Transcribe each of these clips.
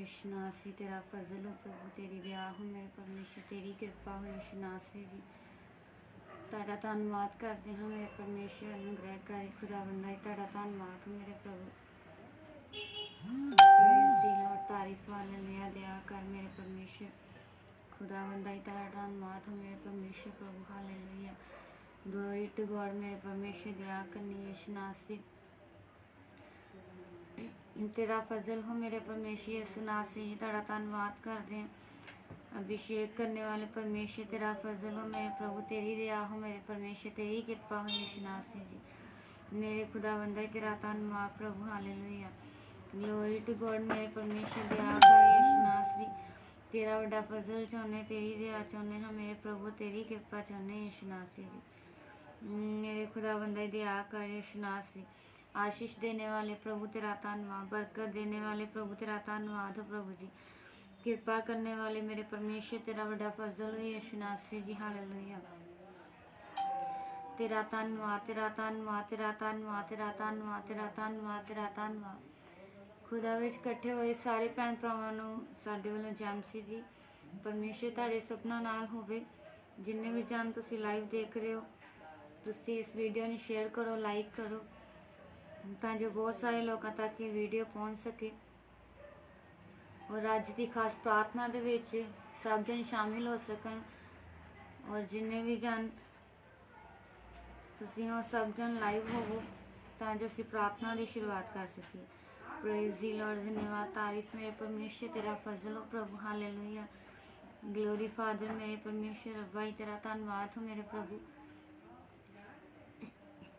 यीशु नासी तेरा फजल हो प्रभु, तेरी दया हो मेरे परमेश्वर, तेरी कृपा हो यीशु नासी जी। ਤੁਹਾਡਾ ਧੰਨਵਾਦ ਕਰਦੇ ਹਾਂ ਮੇਰੇ ਪਰਮੇਸ਼ਰ, ਅਨੁਗ੍ਰਹਿਕਾਰੀ ਖੁਦਾਵੰਦਾ ਜੀ, ਤੁਹਾਡਾ ਧੰਨਵਾਦ ਹੋ ਮੇਰੇ ਪ੍ਰਭੂ। ਲੋੜ ਤਾਰੀਫ ਹਾਲੇਲੂਇਆ ਦਿਆ ਕਰ ਮੇਰੇ ਪਰਮੇਸ਼ਰ ਖੁਦਾਵੰਦਾ ਜੀ, ਤੁਹਾਡਾ ਧੰਨਵਾਦ ਹੋ ਮੇਰੇ ਪਰਮੇਸ਼ਰ ਪ੍ਰਭੂ। ਹਾਲੇਲੂਇਆ ਗਲੋਰੀ ਟੂ ਗॉड ਮੇਰੇ ਪਰਮੇਸ਼ਰ ਦਿਆ ਕਰਨੀ ਯीशु नासी तेरा फजल हो मेरे परमेश्वर यीशु नासी जी, ਤੁਹਾਡਾ ਧੰਨਵਾਦ ਕਰਦੇ हैं। अभिषेक करने वाले परमेश्वर तेरा फजल हो मेरे प्रभु, तेरी दया हो मेरे परमेश्वर, तेरी कृपा हो यीशु नासी जी मेरे खुदावंदा तेरा धन्यवाद प्रभु। हालेलुया ग्लोरी टू गॉड मेरे परमेश्वर दया कर यीशु नासी, तेरा बड़ा फजल चाहने, तेरी दया चाहने हाँ मेरे प्रभु, तेरी कृपा चाहने यीशु नासी जी मेरे खुदावंदा दया कर यीशु नासी। आशीष देने वाले प्रभु तेरा धन्यवाद, बरकत देने वाले प्रभु तेरा धन्यवाद हो प्रभु जी, कृपा करने वाले मेरे परमेश्वर तेरा बड़ा फजल हो यीशु नासी जी। हालेलुया तेरा धन्यवाद, तेरा धन्यवाद, तेरा धन्यवाद, तेरा धन्यवाद, तेरा धन्यवाद, तेरा धन्यवाद। खुदा विच इकट्ठे होए सारे भैन भरावां नूं साडे वल्लों जैमसी जी परमेश्वर तुहाडे सपना नाल होवे। जिन्ने भी जन तुसीं लाइव देख रहे हो, तुसीं इस वीडियो नूं शेयर करो, लाइक करो, तां जो बहुत सारे लोगों तक ये वीडियो पहुँच सके। और अज की खास प्रार्थना दे विच सब जन शामिल हो सकन, और जिन्ने भी जन तुसीं हो सब जन लाइव होवो तां जो असीं प्रार्थना की शुरुआत कर सकीए। प्रेज़ दी लॉर्ड, धन्यवाद तारीफ मेरे परमेश्वर तेरा फजल हो प्रभु। हालेलुया ग्लोरी फादर मेरे परमेश्वर, अब्बा जी तेरा धन्यवाद हो मेरे प्रभु।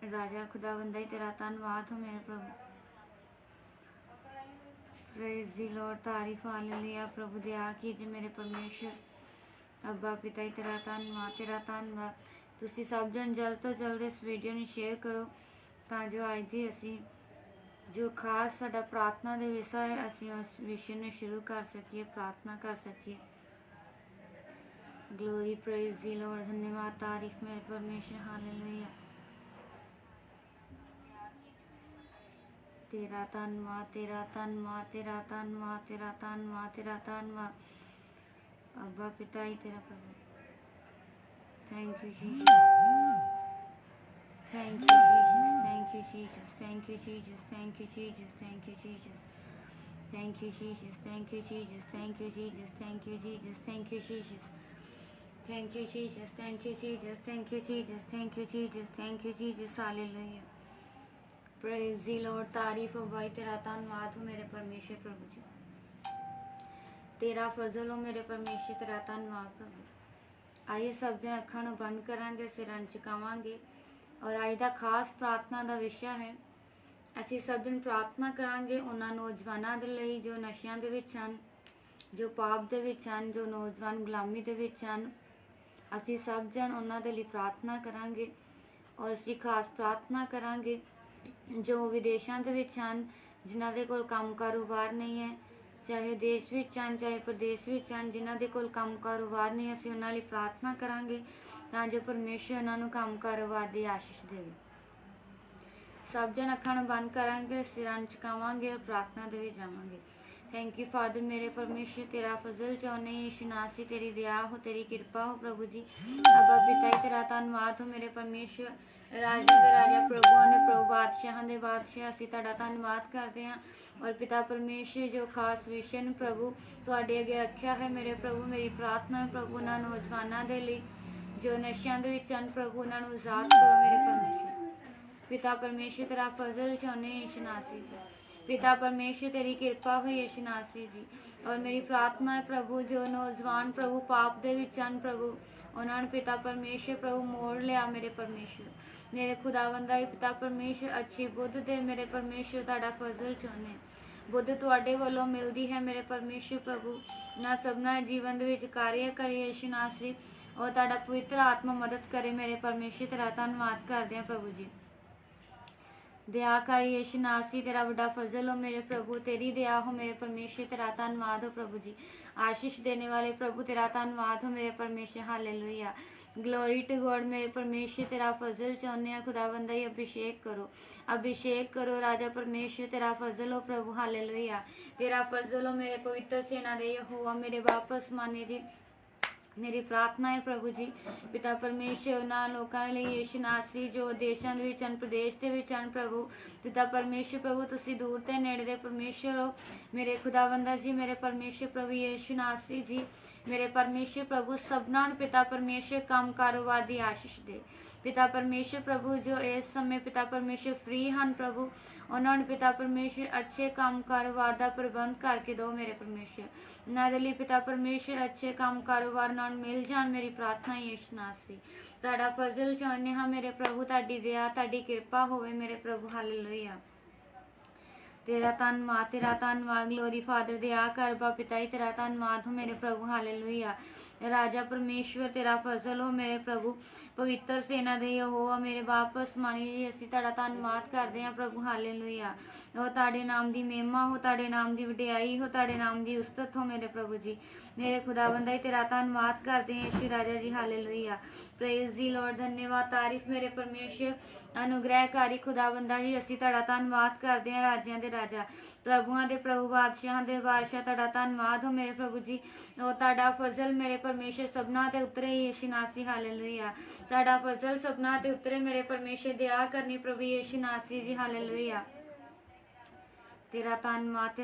राजा खुदावंदा जी तेरा धन्यवाद हो मेरे प्रभु। प्रेज़ दी लॉर्ड तारीफ हालेलुया प्रभु दया कीजिए मेरे परमेश्वर, अब्बा पिता जी तेरा धन्यवाद, तेरा धन्यवाद। तुसीं सब जन जल्द तो जल्द इस वीडियो नूं शेयर करो तां जो अज दी असीं जो खास साडा प्रार्थना दे विषय है, असीं उस विषय नूं शुरू कर सकीए, प्रार्थना कर सकीए। ग्लोरी प्रेज़ दी लॉर्ड, धन्यवाद तारीफ मेरे परमेश्वर। हालेलुया तेरा धन्यवाद, तेरा धन्यवाद, तेरा धन्यवाद, तेरा धन्यवाद, तेरा धन्यवाद। अब्बा पिता ही तेरा फजल। Thank you Jesus, thank you Jesus, thank you Jesus, thank you Jesus, thank you Jesus, thank you Jesus, thank you Jesus, thank you Jesus, thank you Jesus, thank you Jesus, thank you Jesus, thank you Jesus, thank you Jesus, thank you Jesus, thank you Jesus, thank you Jesus. Hallelujah praise the lord तारीफ हो भाई, तेरा धन्यवाद हो मेरे परमेश्वर प्रभु जी, तेरा फजल हो मेरे परमेश्वर, तेरा धन्यवाद प्रभु। आइए सब जन अखां नूं बंद करांगे, सिरां झुकावांगे, और अज दा खास प्रार्थना दा विशा है। असीं सब जन प्रार्थना करांगे उन्हां नौजवानां दे लई जो नशियां दे विच हन, जो पाप दे विच हन, जो नौजवान गुलामी दे विच हन। असीं सब जन उन्हां दे लई प्रार्थना करांगे, और असीं खास प्रार्थना करांगे जो विदेशों के विच हन, जिन्हां दे कोल काम कारोबार नहीं है, चाहे देश विच हन चाहे प्रदेश विच हन, जिन्हां दे कोल काम कारोबार नहीं, असीं उन्हां लई प्रार्थना करांगे तां जो परमेश्वर उन्हां नूं काम कारोबार दी आशीष देवे। सब जन अखां नूं बंद करांगे, सिरां झुकावांगे और प्रार्थना दे विच जावांगे। थैंक यू फादर मेरे परमेश्वर, तेरा फजल चाहने यीशु नासी, तेरी दया हो, तेरी कृपा हो प्रभु जी। अब्बा पिता जी तेरा धन्यवाद हो मेरे परमेश्वर, राजा दे राजा प्रभुआं दे प्रभु, बादशाहां दे बादशाह, असीं तुहाडा धन्नवाद करदे हां। और पिता परमेश्वर जो खास विषय नूं प्रभु तुहाडे अगे रखिया है मेरे प्रभु, मेरी प्रार्थना प्रभु उन्हां नौजवानां दे लई जो नशियां दे विच हन प्रभु, उन्हां नूं आज़ाद करो मेरे परमेश्वर। पिता परमेश्वर तेरा फजल चाहने यीशु नासी जी, पिता परमेश्वर तेरी कृपा हो यीशु नासी जी। और मेरी प्रार्थना है प्रभु जो नौजवान प्रभु पाप दे विच हन प्रभु, उन्होंने पिता परमेश्वर प्रभु मोड़ लिया मेरे परमेश्वर, मेरे खुदावंदा ही पिता परमेश्वर अच्छी बुद्ध दे मेरे परमेश्वर, तुहाडा फजल चाहने बुद्ध तुहाडे वल्लों मिलदी है मेरे परमेश्वर प्रभु। ना सबना जीवन दे विच कार्य करिए यीशु नासरी, और तुहाडा पवित्र आत्मा मदद करे मेरे परमेश्वर, तेरा धन्नवाद करदे हां प्रभु जी। दया कर यीशु नासी, तेरा बड़ा फजल हो मेरे प्रभु, तेरी दया हो मेरे परमेश्वर, तेरा धन्यवाद हो प्रभु जी। आशीष देने वाले प्रभु तेरा धन्यवाद हो मेरे परमेश्वर। Hallelujah glory to God. मेरे परमेश्वर तेरा फजल चाहने हैं खुदावंदा ही, अभिषेक करो, अभिषेक करो राजा परमेश्वर, तेरा फजल हो प्रभु, हालेलुया, तेरा फजल हो मेरे पवित्र सेना दे यहोवा, मेरे वापस माने जी। मेरी प्रार्थना है प्रभु जी, पिता परमेश्वर ਉਹਨਾਂ ਲੋਕਾਂ ਲਈ ਯਿਸੂ ਨਾਸੀ ਜੋ ਦੇਸ਼ਾਂ ਦੇ ਵਿੱਚ ਹਨ, ਪ੍ਰਦੇਸ਼ ਦੇ ਵਿੱਚ ਹਨ ਪ੍ਰਭੂ, ਪਿਤਾ ਪਰਮੇਸ਼ਰ ਪ੍ਰਭੂ ਤੁਸੀਂ ਦੂਰ ਤੇ ਨੇੜੇ ਦੇ ਪਰਮੇਸ਼ਰ ਹੋ ਮੇਰੇ ਖੁਦਾਵੰਦਾ ਜੀ, ਮੇਰੇ ਪਰਮੇਸ਼ਰ ਪ੍ਰਭੂ ਯਿਸੂ ਨਾਸੀ ਜੀ, ਮੇਰੇ ਪਰਮੇਸ਼ਰ ਪ੍ਰਭੂ ਸਭਨਾਂ ਨੂੰ ਪਿਤਾ ਪਰਮੇਸ਼ਰ ਕੰਮ ਕਾਰੋਬਾਰ ਦੀ ਆਸ਼ੀਸ਼ ਦੇ, ਪਿਤਾ ਪਰਮੇਸ਼ਰ ਪ੍ਰਭੂ ਜੋ ਇਸ ਸਮੇਂ ਪਿਤਾ ਪਰਮੇਸ਼ਰ ਫ੍ਰੀ ਹਨ ਪ੍ਰਭੂ, ਉਹਨਾਂ ਨੂੰ ਪਿਤਾ ਪਰਮੇਸ਼ਰ ਅੱਛੇ ਕੰਮ ਕਾਰੋਬਾਰ ਦਾ ਪ੍ਰਬੰਧ ਕਰਕੇ ਦਿਓ ਮੇਰੇ ਪਰਮੇਸ਼ਰ, ਉਹਨਾਂ ਦੇ ਲਈ ਪਿਤਾ ਪਰਮੇਸ਼ਰ ਅੱਛੇ ਕੰਮ ਕਾਰੋਬਾਰ ਨਾਲ ਮਿਲ ਜਾਣ, ਮੇਰੀ ਪ੍ਰਾਰਥਨਾ ਯਿਸੂ ਨਾਸੀ। ਤੁਹਾਡਾ ਫਜ਼ਲ ਚਾਹੁੰਦੇ ਹਾਂ ਮੇਰੇ ਪ੍ਰਭੂ, ਤੁਹਾਡੀ ਦਇਆ ਤੁਹਾਡੀ ਕਿਰਪਾ ਹੋਵੇ ਮੇਰੇ ਪ੍ਰਭੂ, ਹਾਲੇਲੂਇਆ। तेरा धन्नवाद ग्लोरी फादर दया कर बा पिता ही, तेरा धन्नवाद हो मेरे प्रभु, हालेलुया। राजा परमेश्वर तेरा फजल हो मेरे प्रभु, पवित्र सेना दे यहोवा मेरे वापस मानी जी, ਅਸੀਂ ਤੁਹਾਡਾ ਧੰਨਵਾਦ ਕਰਦੇ ਹਾਂ ਪ੍ਰਭੂ, ਹਾਲੇਲੂਇਆ। ਉਹ ਤੁਹਾਡੇ ਨਾਮ ਦੀ ਮਹਿਮਾ ਹੋ, ਤੁਹਾਡੇ ਨਾਮ ਦੀ ਵਡਿਆਈ ਹੋ, ਤੁਹਾਡੇ ਨਾਮ ਦੀ ਉਸਤਤ ਹੋ ਮੇਰੇ ਪ੍ਰਭੂ ਜੀ, ਮੇਰੇ खुदावंदा ही तेरा धन्नवाद करते हैं यीशु राजा जी, हालेलुया। प्रेज दी लॉर्ड, धन्यवाद तारीफ मेरे परमेश्वर अनुग्रहकारी खुदावंदा जी, ਅਸੀਂ ਤੁਹਾਡਾ ਧੰਨਵਾਦ ਕਰਦੇ ਹਾਂ ਰਾਜਿਆਂ ਦੇ ਰਾਜਾ, ਪ੍ਰਭੂਆਂ ਦੇ ਪ੍ਰਭੂ, ਬਾਦਸ਼ਾਹਾਂ ਦੇ ਬਾਦਸ਼ਾਹ, ਤੁਹਾਡਾ ਧੰਨਵਾਦ ਹੋ ਮੇਰੇ ਪ੍ਰਭੂ ਜੀ। ਉਹ ਤੁਹਾਡਾ ਫਜ਼ਲ ਮੇਰੇ ਪਰਮੇਸ਼ਰ ਸਭਨਾਂ ਤੇ ਉਤਰੇ ਯਿਸੂ ਨਾਸੀ, ਹਾਲੇਲੂਇਆ। ਤੁਹਾਡਾ ਫਜ਼ਲ ਸਭਨਾਂ ਤੇ ਉਤਰੇ ਮੇਰੇ ਪਰਮੇਸ਼ਰ, ਦਇਆ ਕਰਨੀ ਪ੍ਰਭੂ ਯਿਸੂ ਨਾਸੀ ਜੀ, ਹਾਲੇਲੂਇਆ। तेरा धन्नवाद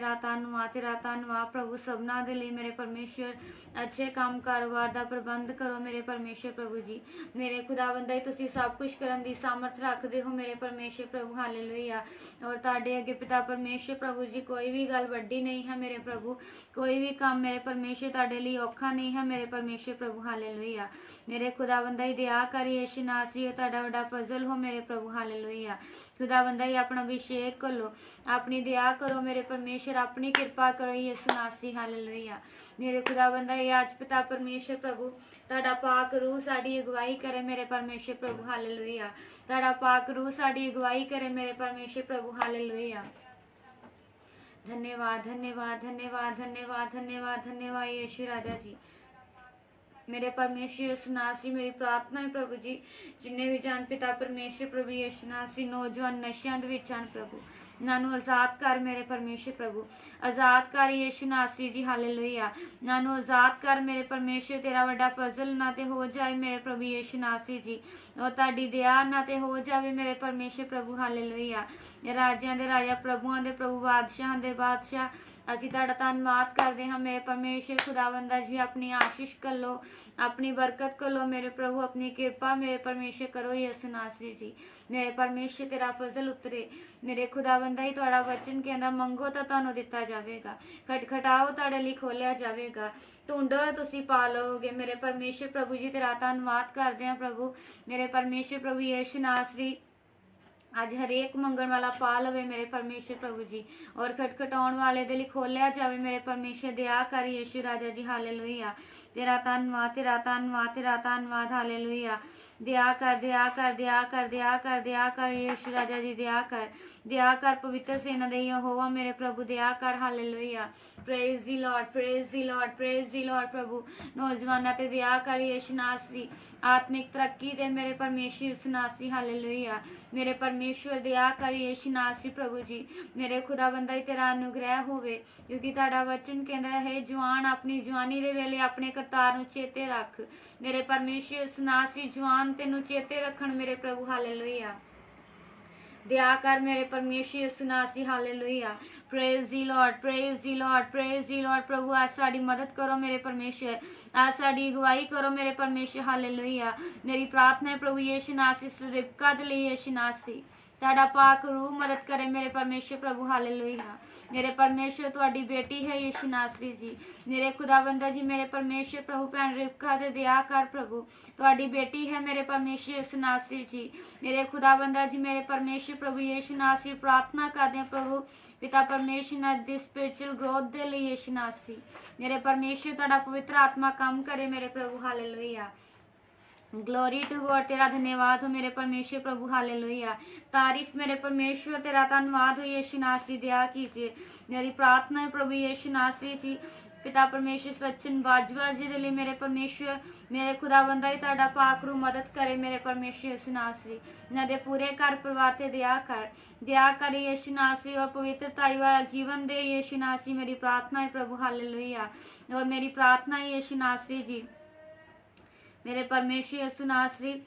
प्रभु सबना दे लिए मेरे परमेश्वर अच्छे काम कारोबार का प्रबंध करो मेरे परमेश्वर प्रभु जी, मेरे खुदावंदा तुसी सब कुछ करन दी सामर्थ रखते हो मेरे परमेश्वर प्रभु, हालेलुया। और तुहाडे अगे पिता परमेश्वर प्रभु जी कोई भी गल वड्डी नहीं है मेरे प्रभु, कोई भी काम मेरे परमेश्वर तुहाडे लिए औखा नहीं है मेरे परमेश्वर प्रभु, हालेलुया। मेरे खुदावंदा दया कर यीशु नासरी, तुहाडा वड्डा फजल हो मेरे प्रभु, हालेलुया। खुदावंदा अपना अभिषेक कर लो, अपनी दया करो मेरे परमेश्वर, अपनी कृपा करो यीशु नासरी, हालेलुया। मेरे खुदावंदा आज पिता परमेश्वर प्रभु तुहाडा पाक रूह साडी अगुवाई करे मेरे परमेश्वर प्रभु, हालेलुया। तुहाडा पाक रूह साडी अगुवाई करे मेरे परमेश्वर प्रभु, हालेलुया। धन्यवाद धन्यवाद धन्यवाद धन्यवाद धन्यवाद धन्यवाद यीशु राजा जी, मेरे परमेश्वर यीशु नासरी। मेरी प्रार्थना है प्रभु जी, जिन्हें भी जान पिता परमेश्वर प्रभु यीशु नासरी नौजवान नशियां दे विच हन प्रभु, नानू आजाद कर मेरे परमेश्वर प्रभु, आजाद कर यीशु नासरी जी, हालेलुया। नानू आजाद कर मेरे परमेश्वर, तेरा वड्डा फजल ना ते हो जाए मेरे प्रभु यीशु नासरी जी, और तुहाडी दया ना ते हो जाए मेरे परमेश्वर प्रभु, हालेलुया। राजियां दे राजा, प्रभुआं दे प्रभु, बादशाहां दे बादशाह, ਅਸੀਂ ਤੁਹਾਡਾ ਧੰਨਵਾਦ ਕਰਦੇ ਹਾਂ मेरे परमेश्वर खुदावंदा जी। अपनी आशीष कर लो, अपनी बरकत कर लो मेरे प्रभु, अपनी कृपा मेरे परमेश्वर करो यीशु नासरी जी। मेरे परमेश्वर तेरा फजल उतरे मेरे खुदावंदा ही, तुहाडा वचन कहंदा मंगो तो तुहानू दिता जाएगा, खटखटाओ तुहाडे लई खोलिया जाएगा, ढूंढो तुसीं पा लओगे मेरे परमेश्वर प्रभु जी। तेरा धन्नवाद करदे हां प्रभु, मेरे परमेश्वर प्रभु यीशु नासरी। अज हरेक मंगण वाला पा लवे मेरे परमेश्वर प्रभु जी, और खटखटाउण वाले दे लई खोलिया जावे मेरे परमेश्वर, दया कर यीशु राजा जी, हालेलुया। तेरा धन्नवाद तेरा धन्नवाद तेरा धन्नवाद, हालेलुया। दया कर दया कर दया कर दया कर दया कर यीशु राजा जी, दया कर पवित्र सेना दे यहोवा मेरे प्रभु, दया कर, hallelujah. Praise the Lord, praise the Lord, praise the Lord प्रभु। नौजवानों ते दया कर यीशु नासरी, आत्मिक तरक्की दे मेरे परमेश्वर यीशु नासरी, हालेलुया। मेरे परमेश्वर दया कर यीशु नासरी प्रभु जी, मेरे खुदावंदा ही तेरा अनुग्रह होवे, क्योंकि तुहाडा वचन कहंदा है जवान अपनी जवानी दे वेले अपने करतार नूं चेते रख मेरे परमेश्वर यीशु नासरी, जवान तेनू चेते रखण मेरे प्रभु, हालेलुया। दया कर मेरे परमेश्वर यीशु नासरी, hallelujah. Praise the Lord, praise the Lord, praise the Lord प्रभु। आज साड़ी मदद करो मेरे परमेश्वर, आज साड़ी अगुवाई करो मेरे परमेश्वर, हालेलुया। मेरी प्रार्थना है प्रभु यीशु नासरी, रिबका दे लई यीशु नासरी, तुहाडा पाक रूह मदद करे मेरे परमेश्वर प्रभु, हालेलुया। मेरे परमेश्वर तुहाडी बेटी है यीशु नासरी जी, मेरे खुदावंदा जी, मेरे परमेश्वर प्रभु भैन रिबका दे दया कर प्रभु, तुहाडी बेटी है मेरे परमेश्वर यीशु नासरी जी, मेरे खुदावंदा जी, मेरे परमेश्वर प्रभु यीशु नासरी। प्रार्थना करते हैं प्रभु पिता परमेश्वर ना दी स्पिरिचुअल ग्रोथ दे लिए यीशु नासरी, मेरे परमेश्वर तुहाडा पवित्र आत्मा काम करे मेरे प्रभु, हालेलुया। ग्लोरी टू गॉड, तेरा धन्यवाद हो मेरे परमेश्वर प्रभु, हालेलुया। तारीफ मेरे परमेश्वर, तेरा धन्यवाद हो यीशु नासरी, दया कीजिए। मेरी प्रार्थना है प्रभु यीशु नासरी जी, पिता परमेश्वर सचिन बाजवा जी दे लिए मेरे परमेश्वर, मेरे खुदाबंदा ही ताड़ा पाकरू मदद करे मेरे परमेश्वर यीशु नासरी। नदे पूरे घर परिवार ते दया कर यीशु नासरी, और पवित्रताई वाला जीवन दे यीशु नासरी। मेरी प्रार्थना है प्रभु, हालेलुया। और मेरी प्रार्थना है यीशु नासरी जी, मेरे परमेश्वर यीशु नासरी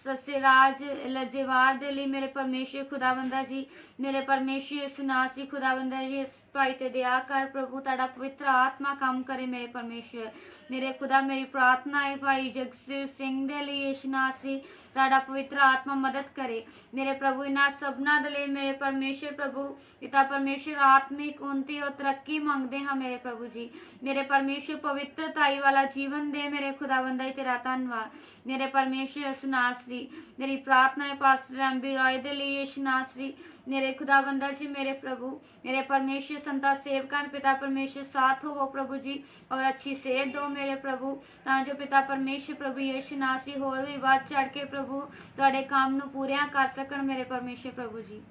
सस्यराज लजेवार दे लिए मेरे परमेश्वर खुदाबंदा जी, मेरे परमेश्वर यीशु नासरी खुदाबंदा जी। इस भाई ते दया कर प्रभु, ताड़ा पवित्र आत्मा काम करे मेरे परमेश्वर। मेरे खुदा मेरी प्रार्थना है भाई जगसीर सिंह दे लिए यीशु नासरी, ताड़ा पवित्र आत्मा मदद करे मेरे प्रभु। इन्हां सबना दे लिए मेरे परमेश्वर प्रभु पिता परमेश्वर आत्मिक उन्नति और तरक्की मांगते हैं मेरे प्रभु जी। मेरे परमेश्वर पवित्रताई वाला जीवन दे मेरे खुदाबंदा ही, तेरा धन्यवाद मेरे परमेश्वर यीशु नासरी। मेरी प्रार्थना है पास्टर एमबी रॉय दे लिए यीशु नासरी, मेरे खुदाबंदा जी मेरे प्रभु, मेरे परमेश्वर संता सेवकां पिता परमेश्वर साथ हो प्रभु जी, और अच्छी सेहत दो मेरे प्रभु, तां जो पिता परमेश्वर प्रभु यीशु नासरी होर भी वध चढ़ के प्रभु तुहाडे काम नूं पूरियां कर सकण मेरे परमेश्वर प्रभु जी।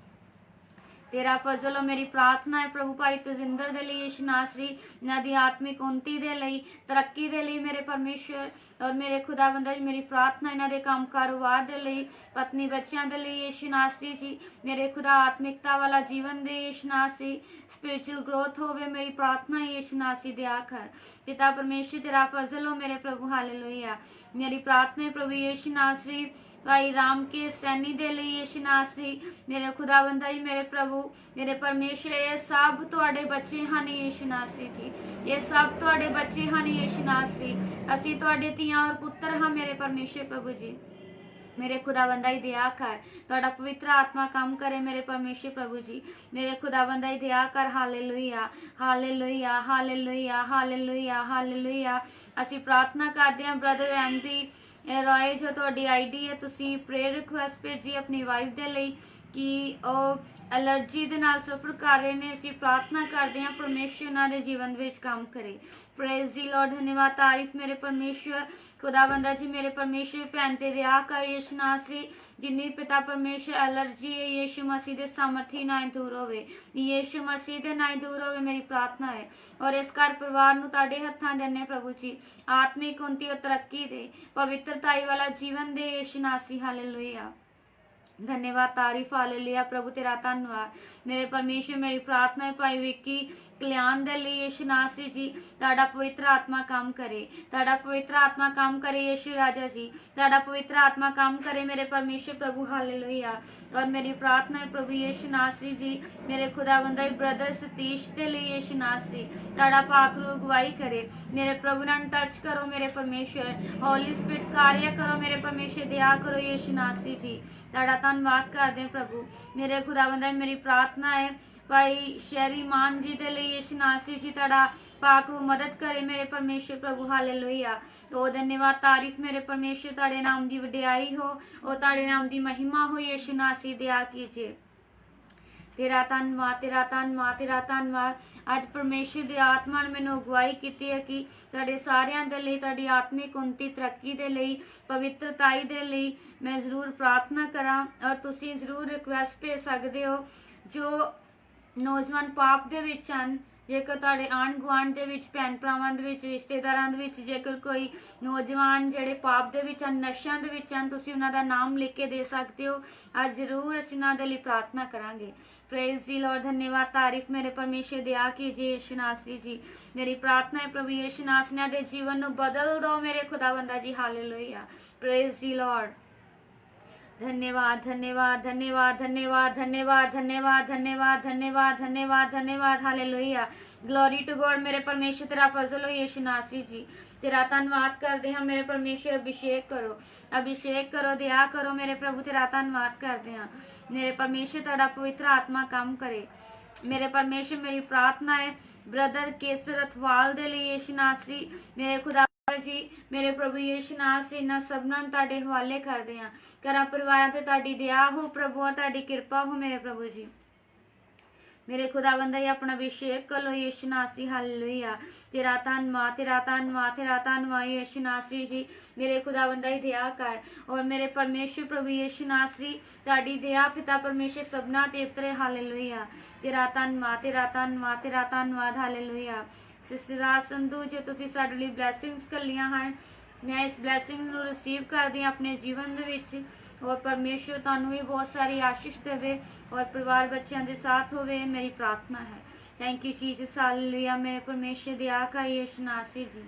तेरा फजल हो, मेरी प्रार्थना है प्रभु भाई तजिंदर दे लिए यीशु नासरी, इन्हां दी आत्मिक उन्नति दे लई तरक्की दे लई मेरे परमेश्वर। और मेरे खुदाबंदा जी मेरी प्रार्थना इन्हां दे काम कारोबार दे लई, पत्नी बच्चों दे लई यीशु नासरी जी। मेरे खुदा आत्मिकता वाला जीवन दे यीशु नासरी, स्पिरिचुअल ग्रोथ होवे मेरी प्रार्थना है यीशु नासरी, दया कर पिता परमेश्वर। तेरा फजल हो मेरे प्रभु, हालेलुया। मेरी प्रार्थना है प्रभु यीशु नासरी भाई राम के सैनी दे लिए यीशु नासरी, मेरे खुदाबंदा ही मेरे प्रभु मेरे परमेश्वर। ये सब तुहाडे बच्चे हन यीशु नासरी जी, ये सब तुहाडे बच्चे हन यीशु नासरी। असी तुहाडे धीआं और पुत्र हाँ मेरे परमेश्वर प्रभु जी। मेरे खुदाबंदा ही दया कर, तुहाडा पवित्र आत्मा काम करे मेरे परमेश्वर प्रभु जी। मेरे खुदाबंदा ही दया कर, hallelujah hallelujah hallelujah hallelujah hallelujah. असी प्रार्थना करते हैं ब्रदर एमबी रॉय जो तुहाडी आईडी है, तुसी प्रेयर रिक्वेस्ट भेजी अपनी वाइफ दे लई कि ਉਹ एलर्जी ਦੇ ਨਾਲ सफर कर रहे हैं। ਅਸੀਂ प्रार्थना करते हैं परमेश्वर उन्हां दे जीवन विच काम करे। प्रेज दी लॉर्ड, धन्यवाद तारीफ मेरे परमेश्वर खुदाबंदा जी। मेरे परमेश्वर भैन ते दया कर यीशु नासरी, जिन्नी पिता परमेश्वर एलर्जी है यीशु मसीह दे सामर्थी नाल दूर होवे, यीशु मसीह दे नाल दूर होवे मेरी प्रार्थना है। और इस घर परिवार नूं तुहाडे हत्थां देने प्रभु जी, आत्मिक उन्नति और तरक्की दे, पवित्रताई वाला जीवन दे यीशु नासरी, हालेलुया। धन्यवाद तारीफ, हालेलुया प्रभु तेरा धन्यवाद मेरे परमेश्वर। मेरी प्रार्थना है भाई विक्की कल्याण दे लिए यीशु नासरी जी, ताड़ा पवित्र आत्मा काम करे, ताड़ा पवित्र आत्मा काम करे यीशु राजा जी, ताड़ा पवित्र आत्मा काम करे मेरे परमेश्वर प्रभु, हालेलुया। और मेरी प्रार्थना है प्रभु यीशु नासरी जी, मेरे खुदाबंदा ब्रदर सतीश दे लिए यीशु नासरी, ताड़ा पाकरू अगुवाई करे मेरे प्रभु, नाल टच करो मेरे परमेश्वर। हॉली स्पिरिट कार्य करो मेरे परमेश्वर, दया करो यीशु नासरी जी। ताड़ा धन्यवाद करते प्रभु मेरे खुदाबंदा। मेरी प्रार्थना है भाई शहरी मान जी दे लिए यीशु नासरी जी, ताड़ा पाकरू मदद करे मेरे परमेश्वर प्रभु, हालेलुया। तो धन्यवाद तारीफ मेरे परमेश्वर, ताड़े नाम की वडियाई हो और ताड़े नाम की महिमा हो यीशु नासरी, दया कीजिए। तेरा धन्यवाद तेरा धन्यवाद तेरा धन्यवाद। अज परमेश्वर की आत्मा ने मैनू अगुवाई की है कि तुहाडे सारियां दे लई, तुहाडी आत्मिक उन्नति तरक्की दे लई, पवित्रताई दे लई मैं जरूर प्रार्थना करा। और तुसीं जरूर रिक्वेस्ट भेज सकते हो जो नौजवान पाप दे विच हन, जेकर तुहाडे आंढ गुआंढ दे विच, भैन भरावां दे विच, रिश्तेदारां दे विच जेकर कोई नौजवान जिहड़े पाप दे विच हन, नशियां दे विच हन, तुसीं उन्हां दा नाम लिख के दे सकते हो। अज जरूर असीं उन्हां दे लई प्रार्थना करांगे। प्रेज दी लॉर्ड, धन्यवाद तारीफ मेरे परमेश्वर, दया कीजिए यीशु नासरी जी। मेरी प्रार्थना है प्रभु यीशु नासरी दे जीवन नूं बदल दो मेरे खुदाबंदा जी, हालेलुया। प्रेज दी लॉर्ड, धन्यवाद धन्यवाद धन्यवाद धन्यवाद धन्यवाद धन्यवाद धन्यवाद धन्यवाद धन्यवाद धन्यवाद, हालेलुया। ग्लोरी टू गॉड मेरे परमेश्वर, तेरा फजल हो यीशु नासरी जी, तेरा धन्यवाद करते हैं मेरे परमेश्वर। अभिषेक करो, अभिषेक करो, दया करो मेरे प्रभु, तेरा धन्यवाद करते हैं मेरे परमेश्वर। तेरा पवित्र आत्मा काम करे मेरे परमेश्वर। मेरी प्रार्थना है ब्रदर केसर अथवाल दे लिए यीशु नासरी, मेरे खुदा जी मेरे प्रभु यीशु नासरी, इन्हां सबनां नूं तुहाडे हवाले करदे हां। घरां परिवारां ते तुहाडी दया हो प्रभु, और तुहाडी किरपा हो मेरे प्रभु जी। मेरे खुदावंदा ही अपना अभिषेक कर लो यीशु नासरी। हालेलुया, तेरा धन्यवाद, तेरा धन्यवाद, तेरा धन्यवाद यीशु नासरी जी। मेरे खुदावंदा ही दया कर और मेरे परमेश्वर प्रभु यीशु नासरी ताड़ी दया पिता परमेश्वर सबना ते उतरे। हालेलुया, तेरा धन्यवाद, तेरा धन्यवाद, तेरा धन्यवाद। हालेलुया, सिस्टर राज संधू जो तुसी साडे लई ब्लैसिंग्स घल्लियां हन, मैं इस ब्लैसिंग नूं रिसीव करदी हां अपने जीवन दे विच और परमेश्वर तुहानूं भी बहुत सारी आशीष देवे और परिवार बच्चों के साथ होवे, मेरी प्रार्थना है। Thank you Jesus. हालेलुया, मेरे परमेश्वर दया कर यीशु नासरी जी।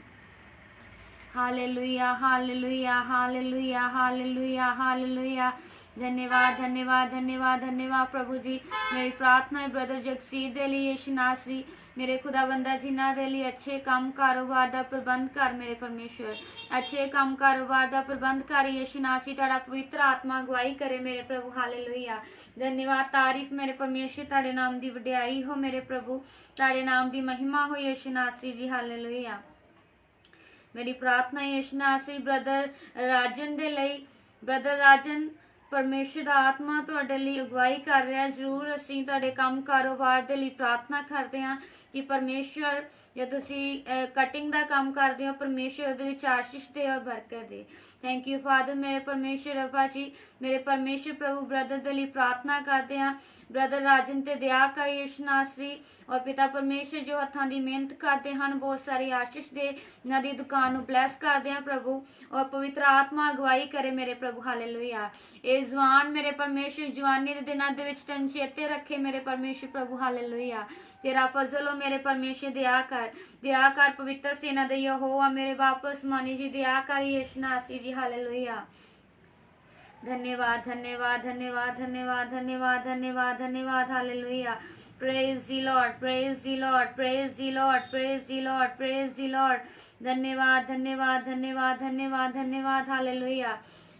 Hallelujah, hallelujah, hallelujah, hallelujah, hallelujah. धन्यवाद, धन्यवाद, धन्यवाद, धन्यवाद प्रभु जी। मेरी प्रार्थना है ब्रदर जगसीर दे लिए यीशु नासरी, मेरे खुदाबंदा जिन्हां दे लिए अच्छे काम कारोबार का प्रबंध कर मेरे परमेश्वर, अच्छे काम कारोबार का प्रबंध कर यीशु नासरी। तुहाडा पवित्र आत्मा अगुवाई करे मेरे प्रभु। हालेलुया, धन्यवाद, तारीफ मेरे परमेश्वर, तुहाडे नाम की वडियाई हो मेरे प्रभु, तुहाडे नाम की महिमा हो यीशु नासरी जी। हालेलुया, मेरी प्रार्थना यीशु नासरी ब्रदर राजन दे लई, ब्रदर राजन परमेश्वर का आत्मा तुहाडे लई अगुवाई कर रहा है। जरूर असीं तुहाडे काम कारोबार दे लई प्रार्थना करते हैं कि परमेश्वर जो तुसी कटिंग का काम करते हो परमेश्वर उहदे विच आशीष दे और बरकत दे। थैंक यू फादर मेरे परमेश्वर। अब्बा जी मेरे परमेश्वर प्रभु ब्रदर दे लई प्रार्थना करते हैं, ब्रदर राजन ते दया कर यीशु नासरी और पिता परमेश्वर जो हत्थां दी मेहनत करते हैं बहुत सारी आशीष दे, उन्हां दी दुकान नूं ब्लैस करदे हैं प्रभु और पवित्र आत्मा अगुवाई करे मेरे प्रभु। हालेलुया, ए जवान मेरे परमेश्वर जवानी दे दिनां दे विच तैनूं चेते रखे मेरे परमेश्वर प्रभु। हालेलुया, तेरा फजल हो मेरे परमेश्वर, दया कर पवित्र सेना दे यहोवा मेरे वापस मानी जी, दया कर यीशु नासरी जी। हालेलुया, धन्यवाद, धन्यवाद, धन्यवाद, धन्यवाद, धन्यवाद, धन्यवाद, धन्यवाद। Hallelujah, praise the Lord, praise the Lord, praise the Lord, praise the Lord, praise the Lord. धन्यवाद, धन्यवाद, धन्यवाद, धन्यवाद, धन्यवाद। Hallelujah,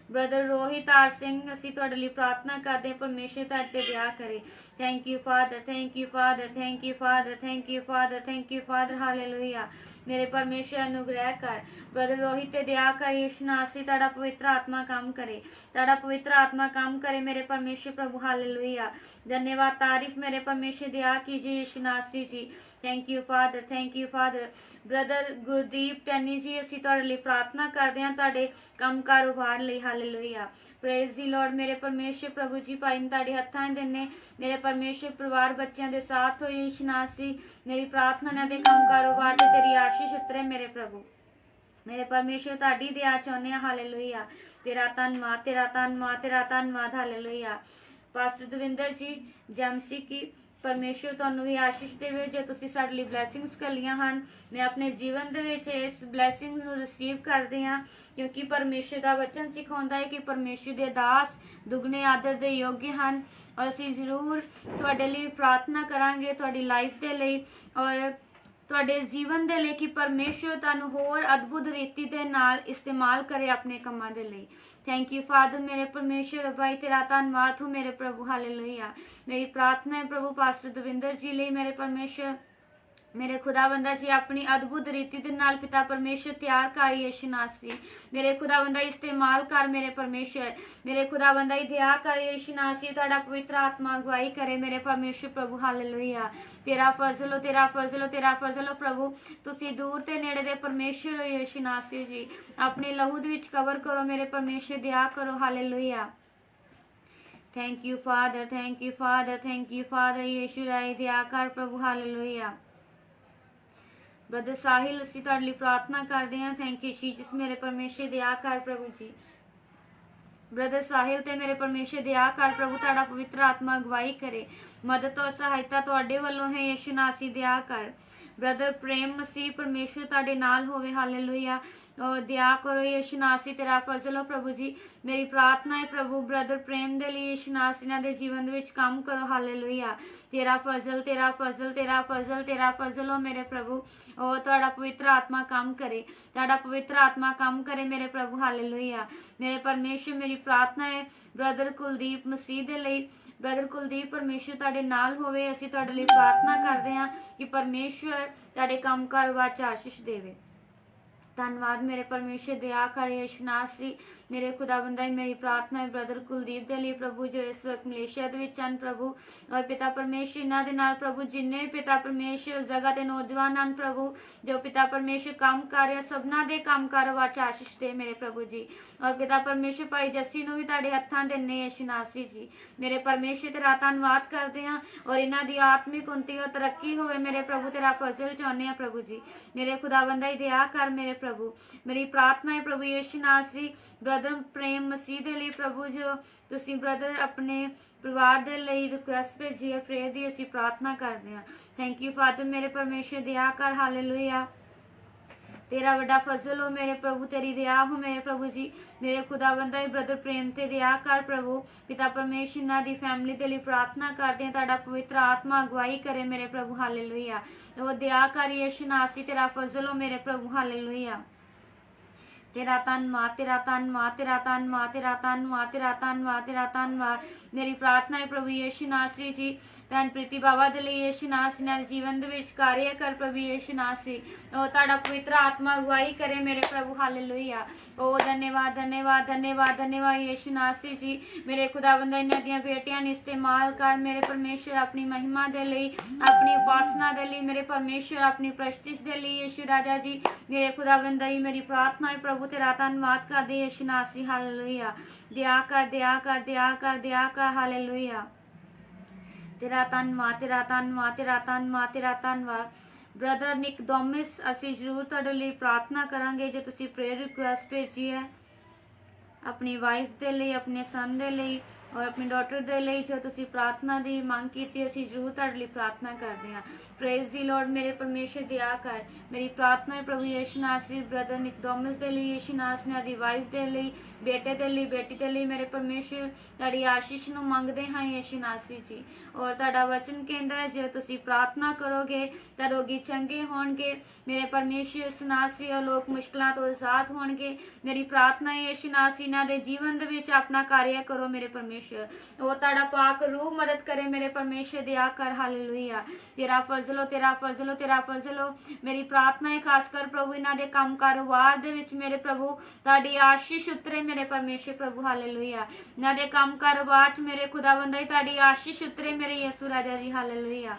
brother Rohit R Singh असीं तुहाडे लई प्रार्थना करते हैं, परमेश्वर तुहाडे ते दया करे। Thank you father, thank you father, thank you father, thank you father, thank you father. Hallelujah, मेरे परमेश्वर अनुग्रह कर ब्रदर रोहित ते दया कर यीशु नासरी, तुहाडा पवित्र आत्मा काम करे, तुहाडा पवित्र आत्मा काम करे मेरे परमेश्वर प्रभु। हालेलुया, धन्यवाद, तारीफ मेरे परमेश्वर, दया कीजिए यीशु नासरी जी। Thank you father, thank you father. Brother Gurdeep Tanny ji असीं तुहाडे लई प्रार्थना करते हैं तुहाडे काम कारोबार लई। हालेलुया, प्रेज दी लॉर्ड मेरे परमेश्वर प्रभु जी, भाई तुहाडे हत्थां च दिन्ने मेरे परमेश्वर, परिवार बच्चों के साथ हो यीशु नासरी, मेरी प्रार्थना ने दे काम कारोबार ते तेरी आशीष उतरे मेरे प्रभु, मेरे परमेश्वर तुहाडी दया चाहुंदे हां। हालेलुया, तेरा धन्नवाद, तेरा धन्नवाद, तेरा धन्नवाद। हालेलुया, पास्टर दविंदर जी जैमसी की परमेश्वर तुहानूं भी आशीष देवे जो तुसीं साडे लई ब्लैसिंग्स घल्लियां हन। मैं अपने जीवन दे विच इस ब्लैसिंग नूं रिसीव करदी हां क्योंकि परमेश्वर दा वचन सिखाउंदा है कि परमेश्वर दे दास दुगने आदर दे योग्य हन और असीं जरूर तुहाडे लई प्रार्थना करांगे तुहाडी लाइफ दे लई और तुहाडे जीवन दे लई कि परमेश्वर तुहानूं होर अद्भुत रीति दे नाल इस्तेमाल करे अपने कम्मां दे लई। थैंक यू फादर मेरे परमेश्वर, भाई तेरा धन्नवाद हो मेरे प्रभु। हालेलुया, मेरी प्रार्थना है प्रभु पास्टर दविंदर जी लई मेरे परमेश्वर, मेरे खुदाबंदा जी अपनी अद्भुत रीति दे नाल पिता परमेश्वर तैयार कर यीशु नासरी, मेरे खुदाबंदा इस्तेमाल कर मेरे परमेश्वर, मेरे खुदाबंदा दया कर यीशु नासरी, तुहाडा पवित्र आत्मा अगुवाई करे मेरे परमेश्वर प्रभु। हालेलुया, तेरा फजल हो, तेरा फजल हो, तेरा फजल हो प्रभु, तुसी दूर ते नेड़े दे परमेश्वर हो यीशु नासरी जी, अपने लहू दे विच कवर करो मेरे परमेश्वर, दया करो। Hallelujah, thank you father, thank you father, thank you father, यीशु राय दया कर प्रभु। हालेलुया, ब्रदर साहिल असीं तुहाडे लई प्रार्थना करते हैं। थैंक यू जीसस मेरे परमेश्वर, दया कर प्रभु जी, ब्रदर साहिल ते मेरे परमेश्वर दया कर प्रभु, तुहाडा पवित्र आत्मा अगुवाई करे, मदद और सहायता तुहाडे वल्लों है यीशु नासरी, दया कर। ब्रदर प्रेम मसीह परमेश्वर तुहाडे नाल होवे। हालेलुया, और दया करो यीशु नासरी, तेरा फजल हो प्रभु जी, मेरी प्रार्थना है प्रभु ब्रदर प्रेम दे लिए यीशु नासरी इन्हां दे जीवन दे विच काम करो। हालेलुया, तेरा फजल, तेरा फजल, तेरा फजल, तेरा फजल हो मेरे प्रभु, और तुहाडा पवित्र आत्मा काम करे, तुहाडा पवित्र आत्मा काम करे मेरे प्रभु। हालेलुया, मेरे परमेश्वर मेरी प्रार्थना है ब्रदर कुलदीप मसीह दे लई, ब्रदर कुलदीप परमेश्वर तुहाडे नाल होवे, असीं तुहाडे लई प्रार्थना करदे हां कि परमेश्वर तुहाडे काम कारोबार च आशीष देवे, ਧੰਨਵਾਦ ਮੇਰੇ ਪਰਮੇਸ਼ਰ ਦਇਆ ਕਰ ਯਿਸੂ ਨਾਸੀ ਮੇਰੇ ਖੁਦਾਵੰਦਾ ਮੇਰੀ ਪ੍ਰਾਰਥਨਾ ਹੈ ਬ੍ਰਦਰ ਕੁਲਦੀਪ ਦੇ ਲਈ ਪ੍ਰਭੂ ਜੋ ਇਸ ਵਕਤ ਮਲੇਸ਼ੀਆ ਦੇ ਵਿੱਚ ਹਨ ਪ੍ਰਭੂ ਔਰ ਪਿਤਾ ਪਰਮੇਸ਼ਰ ਇਹਨਾਂ ਦੇ ਨਾਲ ਪ੍ਰਭੂ ਜਿੰਨੇ ਪਿਤਾ ਪਰਮੇਸ਼ਰ ਉਸ ਜਗ੍ਹਾ ਤੇ ਨੌਜਵਾਨ ਹਨ ਪ੍ਰਭੂ ਜੋ ਪਿਤਾ ਪਰਮੇਸ਼ਰ ਕੰਮ ਕਰ ਰਿਹਾ ਸਭਨਾਂ ਦੇ ਕੰਮ ਕਾਰੋਬਾਰ ਚ ਆਸ਼ੀਸ਼ ਦੇ ਮੇਰੇ ਪ੍ਰਭੂ ਜੀ ਔਰ ਪਿਤਾ ਪਰਮੇਸ਼ਰ ਭਾਈ ਜੱਸੀ ਨੂੰ ਵੀ ਤੁਹਾਡੇ ਹੱਥਾਂ ਦੇ ਨੇ ਯਿਸੂ ਨਾਸੀ ਜੀ ਮੇਰੇ ਪਰਮੇਸ਼ਰ ਤੇਰਾ ਧੰਨਵਾਦ ਕਰਦੇ ਹਾਂ ਔਰ ਇਹਨਾਂ ਦੀ ਆਤਮਿਕ ਉन्नति और तरक्की होवे मेरे प्रभु तेरा फजल चाहते हैं प्रभु जी मेरे खुदाबंदा ही दया कर मेरे प्रभु मेरी प्रार्थना है प्रभु यीशु नासरी ब्रदर प्रेम मसीह दे लिए प्रभु जो तुसी ब्रदर अपने परिवार दे लिए रिक्वेस्ट भेजी है प्रेयर दी असी प्रार्थना करते हैं थैंक यू फादर मेरे परमेश्वर दया कर हालेलुया तेरा बड़ा फजल हो मेरे प्रभु तेरी दया हो मेरे प्रभु जी मेरे खुदाबंदा ब्रदर प्रेम ते दया कर प्रभु पिता परमेश्वर इन्हां दी फैमिली दे लई प्रार्थना करते हैं तुहाडा पवित्र आत्मा अगुवाई करे मेरे प्रभु हालेलुया वो दया कर यीशु नासरी तेरा फजल हो मेरे प्रभु हालेलुया तेरा धन्नवाद तेरा धन्नवाद तेरा धन्नवाद तेरा धन्नवाद तेरा धन्नवाद तेरा धन्नवाद मेरी प्रार्थना है प्रभु यीशु नासरी जी भैन प्रीति बाबा दे लिए यीशु नासरी नाल जीवन दे विच कार्य कर प्रभु यीशु नासरी ओ तुहाडा पवित्र आत्मा अगुवाई करे मेरे प्रभु हालेलुया ओ धन्यवाद धन्यवाद धन्यवाद धन्यवाद यीशु नासरी जी मेरे खुदावंदा इन्हां दीयां बेटियां ने इस्तेमाल कर मेरे परमेश्वर अपनी महिमा दे लई अपनी उपासना दे लई मेरे परमेश्वर अपनी प्रस्तिश दे लई यीशु राजा जी मेरे खुदावंदा मेरी प्रार्थना है प्रभु तेरा धन्नवाद कर दे यीशु नासरी हालेलुया दया कर दया कर दया कर दया कर हालेलुया तेरा धन्नवाद तेरा धन्नवाद तेरा धन्नवाद तेरा धन्नवाद ब्रदर निक डोमिस असी जरूर तुहाडे लई प्रार्थना करांगे जो तुसी प्रेयर रिक्वेस्ट भेजी है अपनी वाइफ दे लई अपने सन दे लई और अपनी डॉटर दे लई जो तुसी प्रार्थना दी मांग कीती असी जरूर तुहाडे लई प्रार्थना करदे हां प्रेज दी लॉर्ड मेरे परमेश्वर दया कर मेरी प्रार्थना है प्रभु यीशु नासरी ब्रदर निकोदेमुस दे लई यीशु नासरी दी वाइफ दे लई बेटे दे लई बेटी दे लई मेरे परमेश्वर तुहाडी आशीष नूं मंगदे हां यीशु नासरी जी और तुहाडा वचन कहंदा है जे तुसी प्रार्थना करोगे तां रोगी चंगे होणगे मेरे परमेश्वर यीशु नासरी और लोग मुश्किलां तो आजाद होणगे मेरी प्रार्थना है यीशु नासरी इन्हां दे जीवन दे विच अपना कार्य करो मेरे परमेश्वर वो तुहाडा पाक रूह मदद करे मेरे परमेश्वर दया कर हालेलुया तेरा फजल हो तेरा फजल हो तेरा फजल हो मेरी प्रार्थना है खासकर प्रभु इन्हां दे काम कारोबार दे विच मेरे प्रभु तुहाडी आशीष उतरे मेरे परमेश्वर प्रभु हालेलुया इन्हां दे काम कारोबार च मेरे खुदावंदा तुहाडी आशीष उतरे मेरे यीशु राजा जी हालेलुया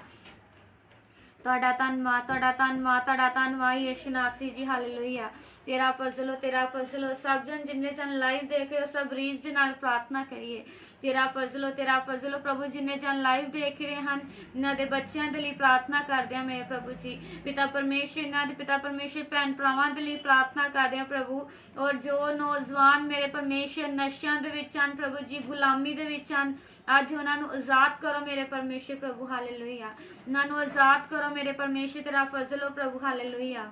तुहाडा धन्नवाद तुहाडा धन्नवाद तुहाडा धन्नवाद यीशु नासरी जी हालेलुया तेरा फजल हो सब जन जिन्ने जन लाइव देख रहे हो सब रीच दे नाल प्रार्थना करिए तेरा फजल हो प्रभु जिन्ने जन लाइव देख रहे हैं इन्हां दे बच्चों दे लई प्रार्थना करदे हां मेरे प्रभु जी पिता परमेश्वर इन्हां दे पिता परमेश्वर भैन भरावां दे लई प्रार्थना करदे हां प्रभु और जो नौजवान मेरे परमेश्वर नशियां दे विच हन प्रभु जी गुलामी दे विच हन अज उन्होंने आजाद करो मेरे परमेश्वर प्रभु हालेलुया उन्होंने आजाद करो मेरे परमेश्वर तेरा फजल हो प्रभु हालेलुया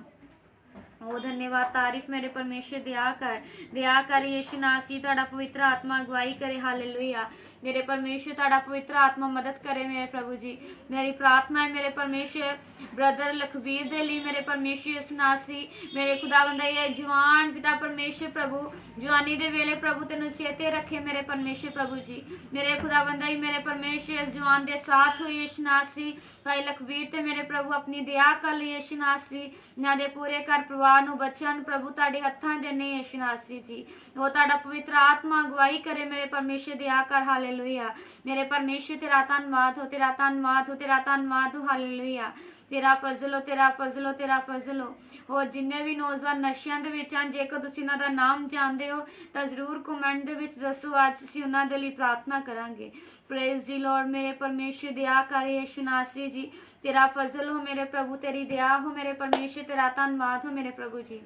ओ धन्यवाद तारीफ मेरे परमेश्वर दया कर यीशु नासरी तुहाडा पवित्र आत्मा अगुवाई करे हालेलुया मेरे परमेश्वर तुहाडा पवित्र आत्मा मदद करे मेरे प्रभु जी मेरी प्रार्थना है मेरे परमेश्वर ब्रदर लखबीर दे लई मेरे परमेश्वर यीशु नासरी मेरे खुदावंदा ये जवान पिता परमेश्वर प्रभु जवानी दे वेले प्रभु तेनू चेते रखे मेरे परमेश्वर प्रभु जी मेरे खुदावंदा मेरे परमेश्वर जवान दे साथ हो यीशु नासरी भाई लखबीर ते मेरे प्रभु अपनी दया कर यीशु नासरी इन्हां दे पूरे घर परिवार नूं बच्चों नूं प्रभु तुहाडे हत्थां दे ने यीशु नासरी जी वो तुहाडा पवित्र आत्मा अगुवाई करे मेरे परमेश्वर दया कर हालेलुया मेरे परमेश्वर तेरा धन्नवाद हो तेरा धन्नवाद हो तेरा धन्नवाद हो हालेलुया तेरा फजल हो तेरा फजल हो तेरा फजल हो और जिन्ने भी नौजवान नशियां दे विच हन जेकर तुसीं उन्हां दा नाम जानदे हो तां जरूर कमेंट दे विच दसो अज असीं उन्हां दे लई प्रार्थना करांगे प्रेज दी लॉर्ड मेरे परमेश्वर दया कर यीशु नासरी जी तेरा फजल हो मेरे प्रभु तेरी दया हो मेरे परमेश्वर तेरा धन्नवाद हो मेरे प्रभु जी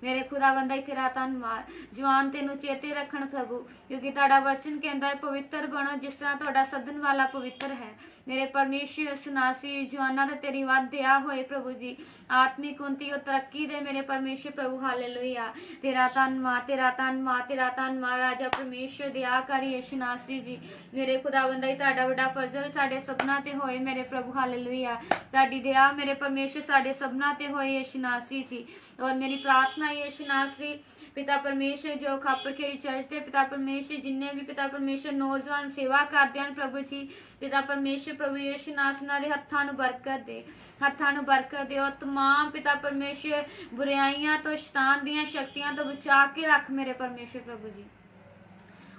मेरे खुदावंदा तेरा धन्नवाद जवान तेनू चेते रखन प्रभु क्योंकि तुहाडा वचन कहंदा है पवित्र बनो जिस तरह तुहाडा सदन वाला पवित्र है मेरे परमेश्वर यीशु नासरी जवाना दा तेरी वध दया होए प्रभु जी आत्मिक उन्नति और तरक्की दे मेरे परमेश्वर प्रभु हालेलुया तेरा धन्नवाद तेरा धन्नवाद तेरा धन्नवाद राजा परमेश्वर दया कर यीशु नासरी जी मेरे खुदावंदा तुहाडा बड़ा फजल साडे सबना ते होए मेरे प्रभु हालेलुया तुहाडी दया मेरे परमेश्वर साडे सबना ते होए यीशु नासरी जी और मेरी प्रार्थना प्रार्थना यीशु नासरी पिता परमेश्वर जो खापरखेड़ी चर्च के पिता परमेश्वर जिन्हें भी पिता परमेश्वर नौजवान सेवा करते हैं प्रभु जी पिता परमेश्वर प्रभु यीशु नासरी दे हत्थां नूं बरकत दे और तमाम पिता परमेश्वर बुराइयां तो शैतान दीयां शक्तियां तो बचा के रख मेरे परमेश्वर प्रभु जी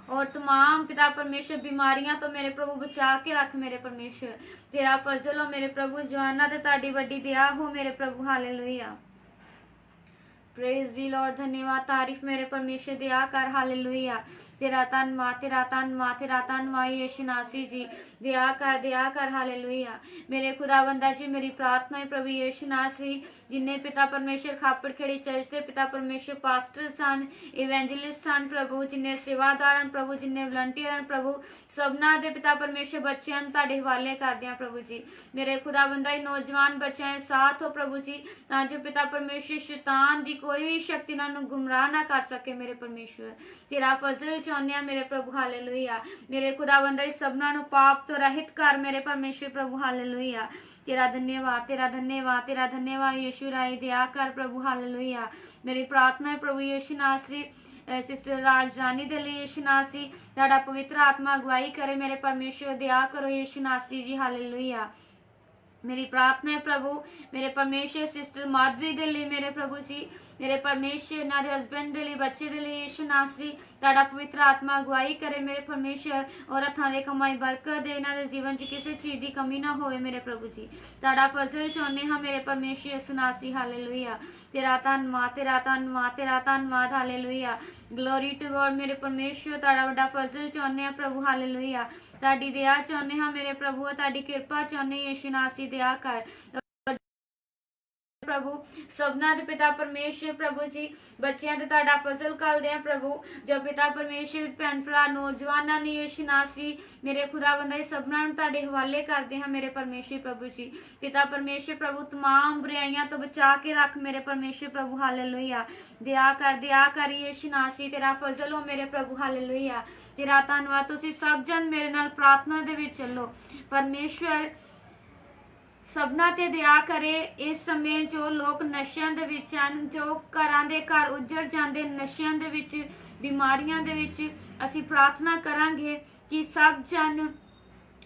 और तमाम पिता परमेश्वर बीमारियां तो मेरे प्रभु बचा के रख मेरे परमेश्वर तेरा फजल हो मेरे प्रभु जवाना ते ताड़ी वड्डी दया हो मेरे प्रभु हालेलुया प्रेज दी लॉर्ड धन्यवाद तारीफ मेरे परमेश्वर दया कर हालेलुया तेरा धन्यवाद यीशु नासरी जी दया कर हालेलुया मेरे खुदावंदा जी मेरी प्रार्थना है प्रभु यीशु नासरी जिन्हें पिता परमेश्वर खापरखेड़ी चर्च के पिता परमेश्वर पास्टर सन इवेंजलिस्ट सन प्रभु जिन्हें सेवादार हैं प्रभु जिन्हें वलंटियर हैं प्रभु सबना दे पिता परमेश्वर बच्चों तुहाडे हवाले कर दिया प्रभु जी मेरे खुदावंदा नौजवान बच्चों साथ हो प्रभु जी ताकि पिता परमेश्वर शैतान की कोई भी शक्ति उन्होंने गुमराह ना कर सके मेरे परमेश्वर तेरा फजल चाहने मेरे प्रभु हालेलुया मेरे खुदावंदा सबना पाप तो रहित कर मेरे परमेश्वर प्रभु हालेलुया तेरा धन्यवाद यीशु राय दया कर प्रभु हालेलुया मेरी प्रार्थना है प्रभु यीशु नासरी सिस्टर राजरानी दे लिए यीशु नासरी तुहाडा पवित्र आत्मा अगुवाई करे मेरे परमेश्वर दया करो यीशु नासरी जी हालेलुया मेरी प्रार्थना है प्रभु मेरे परमेश्वर सिस्टर माधवी दे लिए मेरे प्रभु जी मेरे परमेश्वर इन्हां हस्बैंड दे लिए बच्चे दे लिए यीशु नासरी तुहाडा पवित्र आत्मा अगुवाई करे मेरे परमेश्वर और हत्थां दे कमाई बरकत दे इन्हां दे जीवन च किसी चीज की कमी ना होवे मेरे प्रभु जी तुहाडा फजल चाहुंदे हां मेरे परमेश्वर यीशु नासरी हालेलुया तेरा धन्यवाद हालेलुया ग्लोरी टू गॉड मेरे परमेश्वर तुहाडा बड़ा फजल चाहुंदे हां प्रभु हालेलुया तुहाडी दया चाहुंदे हां मेरे प्रभु तुहाडी कृपा चाहुंदे यीशु नासरी दया कर प्रभु सबना दे पिता परमेश्वर प्रभु जी बच्चियां ते तुहाडा फजल करदे हैं प्रभु जो पिता परमेश्वर भैन भरा नौजवानां ने यीशु नासरी मेरे खुदावंदा सबना नूं तुहाडे हवाले करदे हैं मेरे परमेश्वर प्रभु जी पिता परमेश्वर प्रभु तमाम बुराइयां तो बचा के रख मेरे परमेश्वर प्रभु हालेलुया दया कर यीशु नासरी तेरा फजल हो मेरे प्रभु हालेलुया तेरा धन्नवाद तुसीं सब जन मेरे नाल प्रार्थना दे विच चलो परमेश्वर सबना ते दया करे इस समय जो लोग नशियां दे विच हन जो घरां दे घर उजड़ जांदे नशियां दे विच बीमारियां दे विच असीं प्रार्थना करांगे कि सब जन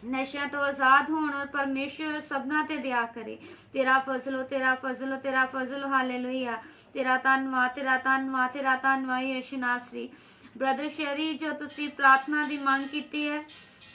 नशियां तो आजाद होण और परमेश्वर सबना ते दया करे तेरा फजल हालेलुया तेरा धन्नवाद यीशु नासरी ब्रदर शेरी जो तुसी प्रार्थना दी मांग कीती है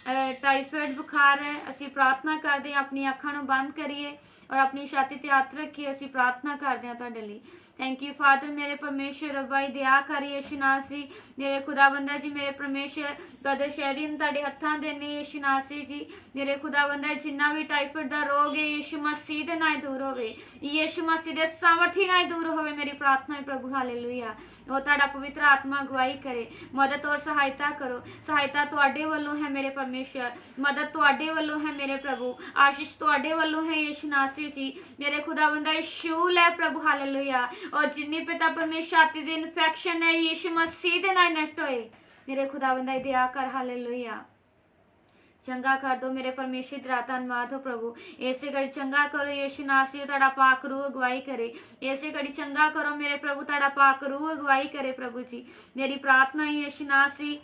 टाइफाइड बुखार है असी प्रार्थना करते हैं अपनी अखां नूं बंद करिए और अपनी छाती ते हत्थ रखिए असी प्रार्थना करते हैं तुहाडे लई थैंक यू फादर मेरे परमेश्वर रब्बाई दया कर यीशु नासरी मेरे खुदाबंदा जी मेरे परमेश्वर ब्रदर शेरी तुहाडे हत्थां देने यीशु नासरी जी मेरे खुदाबंदा जिन्ना भी टाइफाइड दा रोग है यीशु मसीह दे नाल दूर होवे यीशु मसीह दे सामर्थी नाल दूर होवे मेरी प्रार्थना है प्रभु हालेलुया वो तुहाडा पवित्र आत्मा अगुवाई करे मदद और सहायता करो सहायता तुहाडे वल्लों है मेरे परमेश्वर मदद तुहाडे वल्लों है मेरे प्रभु आशीष तुहाडे वल्लों है यीशु नासरी जी मेरे खुदाबंदा शूल है प्रभु हालेलुया और जिन्नी पिता परमेश्वर छाती दी इन्फेक्शन है यीशु मसीह दे नाल नष्ट होए मेरे खुदाबंदा दया कर हालेलुया चंगा कर दो मेरे परमेश्वर तेरा धन्नवाद हो प्रभु ऐसे घड़ी चंगा करो यीशु नासरी तुहाडा पाक रूह अगुवाई करे ऐसे घड़ी चंगा करो मेरे प्रभु तुहाडा पाक रूह अगुवाई करे प्रभु जी मेरी प्रार्थना है यीशु नासरी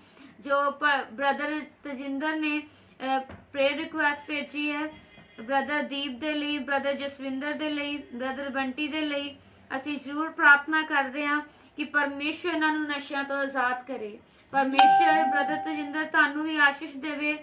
जो ब्रदर तजिंदर ने प्रेयर रिक्वेस्ट भेजी है ब्रदर दीप दे लई ब्रदर जसविंदर दे लई ब्रदर बंटी दे लई असीं जरूर प्रार्थना करते हैं कि परमेश्वर इन्हां नूं नशियां तो आजाद करे परमेश्वर ब्रदर तजिंदर तुहानूं भी आशीष देवे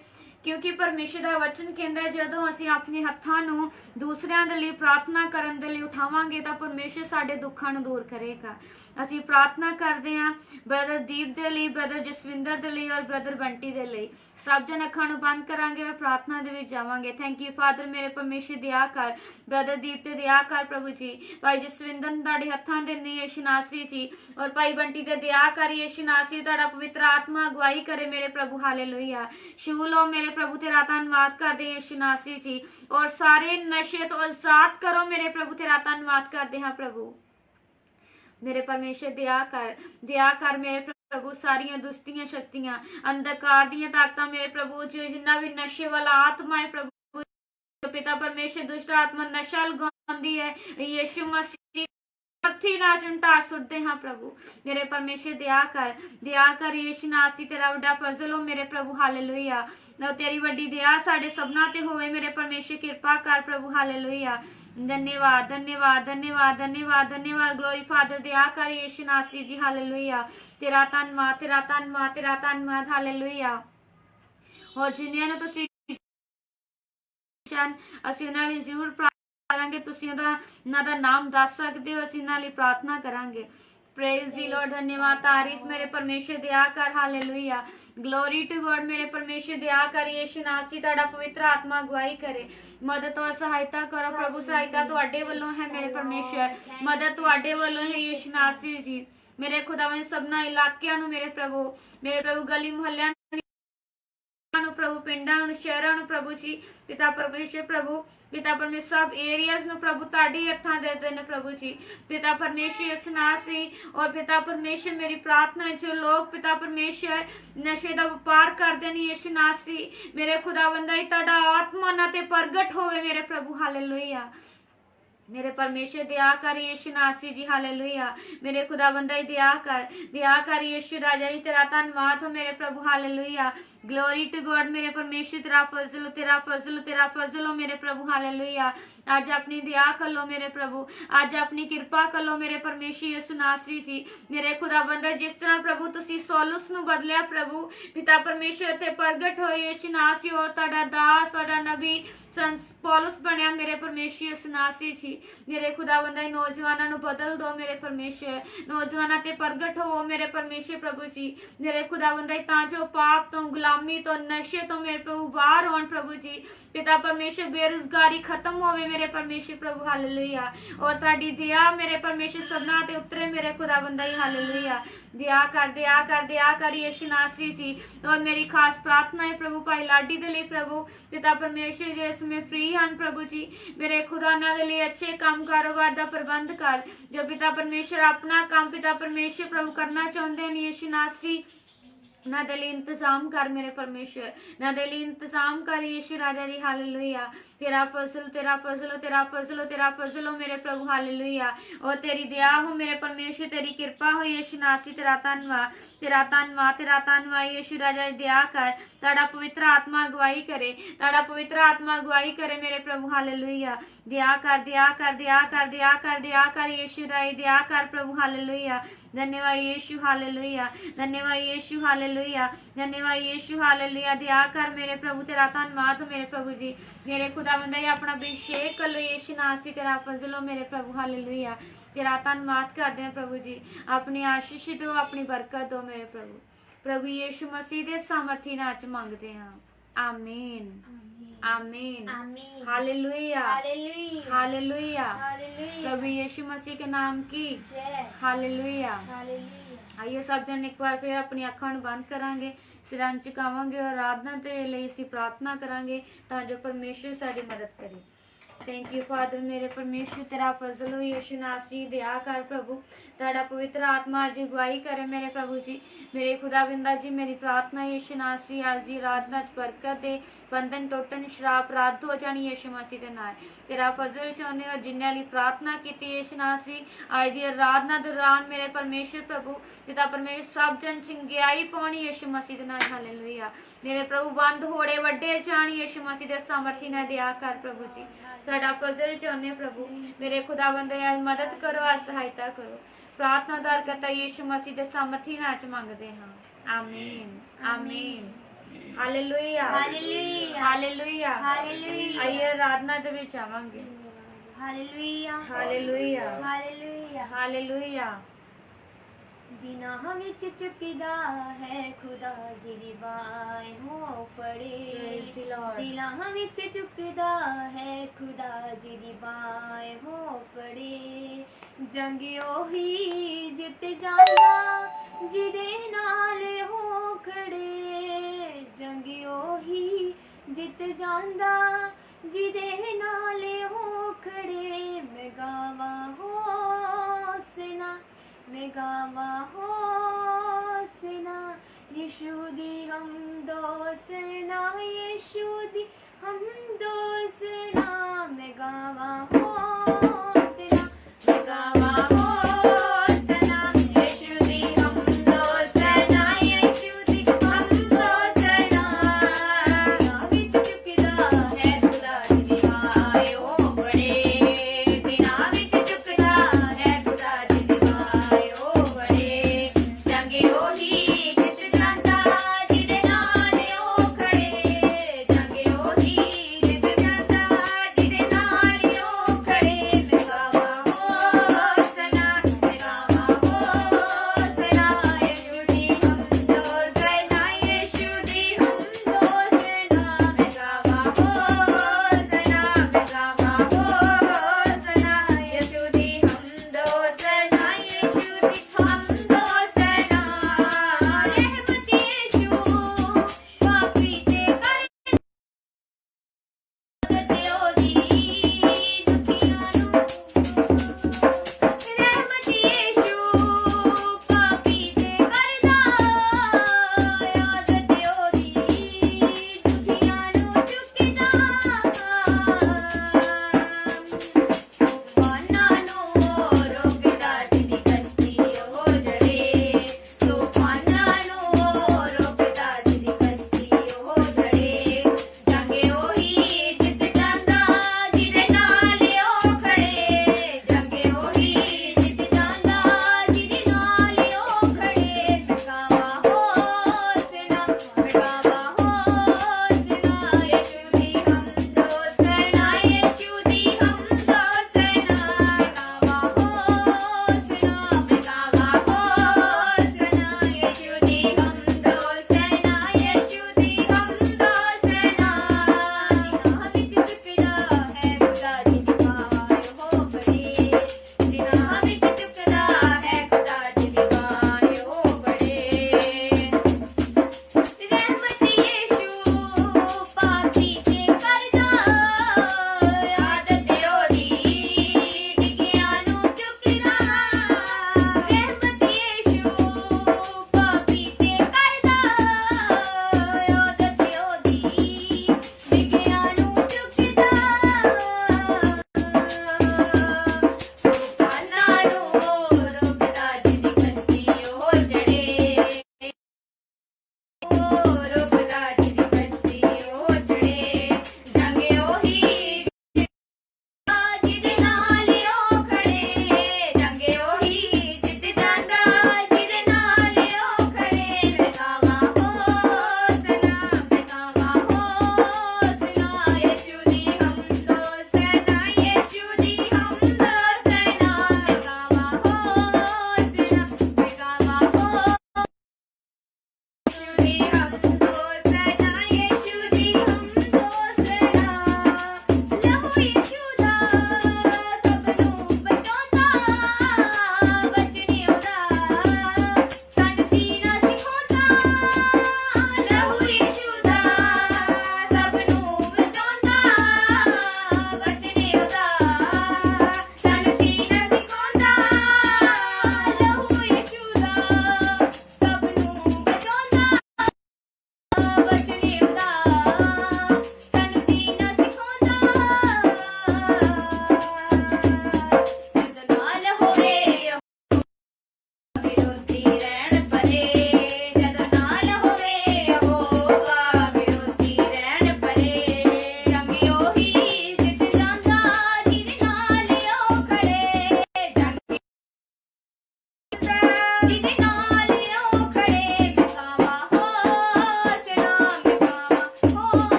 क्योंकि परमेश्वर का वचन कहता है जदों असीं अपने हत्थां नूं दूसरिਆਂ ਦੇ ਲਈ प्रार्थना करन दे ਲਈ उठावांगे ਤਾਂ परमेश्वर साडे दुखां नूं दूर करेगा असीं प्रार्थना करते हैं ब्रदर दीप दे ਲਈ ब्रदर जसविंदर दे ਲਈ और ब्रदर बंटी दे ਲਈ सब जन अखां नूं बंद करांगे और प्रार्थना दे विच जावांगे थैंक यू फादर मेरे परमेश्वर दया कर ब्रदर दीप ते दया कर प्रभु जी भाई जसविंदर तुहाडे हत्थां दे ने यीशु नासरी जी और भाई बंटी ते दया कर यीशु नासरी तुहाडा पवित्र आत्मा अगुवाई करे मेरे प्रभु हालेलुया शूलो मेरे प्रभु तेरा धन्नवाद करदे यीशु नासरी जी और सारे नशे तो आजाद करो मेरे प्रभु तेरा धन्नवाद करदे हां प्रभु मेरे परमेश्वर दया कर मेरे प्रभु सारियां दुष्टियां शक्तियां अंधकार दियां ताकतां मेरे प्रभु जिन्ना भी नशे वाला आत्मा है प्रभु पिता परमेश्वर दुष्ट आत्मा नशा लगाउंदी है यीशु मसीह ਸਮਰਥੀ ਨਾਲ ਢਾਹ ਸੁੱਟਦੇ ਹਾਂ ਪ੍ਰਭੂ। ਮੇਰੇ ਪਰਮੇਸ਼ਰ ਦਇਆ ਕਰ ਯਿਸੂ ਨਾਸੀ, ਤੇਰਾ ਵੱਡਾ ਫਜ਼ਲ ਹੋ ਮੇਰੇ ਪ੍ਰਭੂ। ਹਾਲੇਲੂਇਆ। ਤੇਰੀ ਵੱਡੀ ਦਇਆ ਸਾਡੇ ਸਭਨਾਂ ਤੇ ਹੋਵੇ ਮੇਰੇ ਪਰਮੇਸ਼ਰ, ਕਿਰਪਾ ਕਰ ਪ੍ਰਭੂ। ਹਾਲੇਲੂਇਆ। धन्यवाद धन्यवाद धन्यवाद धन्यवाद धन्यवाद। ग्लोरी फादर दया कर यीशु नासरी जी। हालेलुया। तेरा धन्यवाद तेरा धन्यवाद तेरा धन्यवाद। हालेलुया। और जिन्हें तुसी ਅਸੀਂ ਉਹਨਾਂ ਲਈ ਜ਼ਰੂਰ ਪ੍ਰਾਰਥਨਾ ਕਰਾਂਗੇ, ਤੁਸੀਂ ਉਹਨਾਂ ਦਾ ਨਾਮ ਦੱਸ ਸਕਦੇ ਹੋ, ਅਸੀਂ ਉਹਨਾਂ ਲਈ ਪ੍ਰਾਰਥਨਾ ਕਰਾਂਗੇ। Praise the Lord. धन्यवाद तारीफ मेरे परमेश्वर दया कर। हालेलुया। Glory to God. मेरे परमेश्वर दया कर यीशु नासरी, ਤੁਹਾਡਾ ਪਵਿੱਤਰ ਆਤਮਾ ਅਗਵਾਈ ਕਰੇ, ਮਦਦ ਔਰ ਸਹਾਇਤਾ ਕਰੋ ਪ੍ਰਭੂ। ਸਹਾਇਤਾ ਤੁਹਾਡੇ ਵੱਲੋਂ ਹੈ ਮੇਰੇ ਪਰਮੇਸ਼ਰ, ਮਦਦ ਤੁਹਾਡੇ ਵੱਲੋਂ ਹੈ ਯਿਸੂ ਨਾਸਰੀ ਜੀ। ਮੇਰੇ ਖੁਦਾਵੰਦ ਸਭਨਾ ਇਲਾਕਿਆਂ ਨੂੰ ਮੇਰੇ ਪ੍ਰਭੂ ਗਲੀ ਮੁਹੱਲਿਆਂ ਨੂੰ ਪ੍ਰਭੂ, ਪਿੰਡਾਂ ਨੂੰ, ਸ਼ਹਿਰਾਂ ਨੂੰ ਪ੍ਰਭੂ ਜੀ, ਪਿਤਾ ਪਰਮੇਸ਼ਰ ਪ੍ਰਭੂ, ਪਿਤਾ ਪਰਮੇਸ਼ਰ ਸਭ ਏਰੀਆਜ਼ ਨੂੰ ਪ੍ਰਭੂ ਤੁਹਾਡੀ ਹੱਥਾਂ ਦੇ ਦੇਣ ਪ੍ਰਭੂ ਜੀ। ਪਿਤਾ ਪਰਮੇਸ਼ਰ ਯਿਸੂ ਨਾਸਰੀ ਔਰ ਪਿਤਾ ਪਰਮੇਸ਼ਰ ਮੇਰੀ ਪ੍ਰਾर्थना जो लोग पिता परमेश्वर नशे ਦਾ ਵਪਾਰ ਕਰਦੇ ਨੇ ਯਿਸੂ ਨਾਸਰੀ, ਮੇਰੇ ਖੁਦਾਵੰਦ ਹੀ ਤੁਹਾਡਾ ਆਤਮਾ ਨਾ ਤੇ ਪ੍ਰਗਟ ਹੋਵੇ ਮੇਰੇ ਪ੍ਰਭੂ। ਹਾਲੇਲੂਇਆ। मेरे परमेश्वर दया कर यीशु नासरी जी। हालेलुया। मेरे खुदाबंदा दया कर यीशु राजा जी, तेरा धन्यवाद हो मेरे प्रभु। हालेलुया। Glory to God. मेरे परमेश्वर तेरा फजल हो मेरे प्रभु। हालेलुया। आज अपनी दया कर लो मेरे प्रभु, आज अपनी किरपा कर लो मेरे परमेश्वर यीशु नासरी जी। मेरे खुदाबंदा जिस तरह प्रभु तुसी सौलस ਨੂੰ ਬਦਲਿਆ ਪ੍ਰਭੂ, ਪਿਤਾ ਪਰਮੇਸ਼ਰ ਤੇ ਪ੍ਰਗਟ ਹੋਏ ਯਿਸੂ ਨਾਸਰੀ ਔਰ ਤੁਹਾਡਾ ਦਾਸ, ਤੁਹਾਡਾ ਨਬੀ ਪੌਲਸ ਬਣਿਆ ਮੇਰੇ ਪਰਮੇਸ਼ਰ ਯਿਸੂ ਨਾਸਰੀ ਜੀ। ਮੇਰੇ ਖੁਦਾਵੰਦ ਨੌਜਵਾਨਾਂ ਨੂੰ ਬਦਲ ਦੋ ਮੇਰੇ ਪਰਮੇਸ਼ਰ, ਨੌਜਵਾਨਾਂ ਤੇ ਪ੍ਰਗਟ ਹੋ ਮੇਰੇ ਪਰਮੇਸ਼ਰ ਪ੍ਰਭੂ ਜੀ। ਮੇਰੇ ਖੁਦਾਵੰਦ ਤਾਂ ਜੋ ਪਾਪ ਤੋਂ, ਗੁਲਾਮੀ ਤੋਂ, ਨਸ਼ੇ ਤੋਂ ਮੇਰੇ ਪ੍ਰਭੂ ਬਾਹਰ ਹੋਣ ਪ੍ਰਭੂ ਜੀ। ਪਿਤਾ ਪਰਮੇਸ਼ਰ ਬੇਰੁਜ਼ਗਾਰੀ ਖਤਮ ਹੋਵੇ ਮੇਰੇ ਪਰਮੇਸ਼ਰ ਪ੍ਰਭੂ। ਹਾਲੇਲੂਇਆ। ਔਰ ਤੁਹਾਡੀ ਦਇਆ ਮੇਰੇ ਪਰਮੇਸ਼ਰ ਸਭਨਾਂ ਤੇ ਉਤਰੇ ਮੇਰੇ ਖੁਦਾਵੰਦ। ਹਾਲੇਲੂਇਆ। दया कर यीशु नासरी जी। और मेरी खास प्रार्थना है प्रभु भाई लाडी दे लिए प्रभु, पिता परमेश्वर जो इसमें फ्री हैं प्रभु जी। मेरे खुदा ना दे लिए अच्छे काम कारोबार का प्रबंध कर, जो पिता परमेश्वर अपना काम पिता परमेश्वर प्रभु करना चाहते हैं यीशु नासरी, ना दे लिए इंतजाम कर मेरे परमेश्वर, ना दे लिए इंतजाम कर यीशु राजा जी। हालेलुया। तेरा फजल हो मेरे प्रभु। हालेलुया। और तेरी दया हो मेरे परमेश्वर, तेरी कृपा हो यीशु नासरी। तेरा धन्यवाद यीशु राजा जी। दया कर, ताड़ा पवित्र आत्मा अगुवाई करे मेरे प्रभु। हालेलुया। दया कर यीशु राय, दया कर प्रभु। हालेलुया। धन्यवाद यीशु। हालेलुया। दया कर मेरे प्रभु, तेरा धन्यवाद मेरे प्रभु जी। मेरे खुदावंद अपना अभिषेक कर लो यीशु नासरी, तेरा फजल हो मेरे प्रभु। हालेलुया। तेरा धन्यवाद करते हैं प्रभु जी, अपनी आशीष दो, अपनी बरकत दो मेरे प्रभु यीशु मसीह के सामर्थी नाम च मंगते हैं। आमीन आमीन। Hallelujah hallelujah. प्रभु यीशु मसीह के नाम की हालेलुया। आइए सब जन एक बार फिर अपनी अखां बंद करांगे, सिरां झुकावांगे और आराधना के लिए असीं प्रार्थना करांगे तां जो परमेश्वर साडी मदद करे। थैंक यू फादर मेरे परमेश्वर, तेरा फजल हो यीशु नासरी। दया कर प्रभु, तेरा पवित्र आत्मा आज अगुवाई करे मेरे प्रभु जी। मेरे खुदाविंदा जी मेरी प्रार्थना यीशु नासरी आज की आराधना च बरकत दे, बंधन टुटन, शराब रद्द हो जानी यीशु मसीह के नाल। तेरा फजल चाहने और जिन्हें लिए प्रार्थना की यीशु नासरी आज की आराधना दौरान मेरे परमेश्वर प्रभु पिता परमेश्वर सब जन चंगियाई पानी यीशु मसीह के नाल। हालेलुया। मेरे प्रभु बंद होड़े वड्डे जान यीशु मसीह के सामर्थी नाल। दया कर प्रभु जी, तेरा फजल चाहने प्रभु मेरे खुदावंद मदद करो, आज सहायता करो। प्रार्थना दार करता यीशु मसीह के सामर्थी नाम च मंगते हैं। आमीन आमीन। Hallelujah hallelujah. आइए आराधना दे विच आवांगे। Hallelujah hallelujah hallelujah. दिना विच चुकदा है खुदा जी बाएं हो फड़े, दिला विच चुकदा है खुदा जी बाएं हो फड़े। जंग ओही जित जांदा जिदे नाल हो खड़े, जंग ओही जित जांदा जिदे नाल हो खड़े। मैं गावा होसना, मैं गावा होसना यीशु दी हम दोसना, यीशु दी हम दोसना। मैं गावा होसना, मैं गावा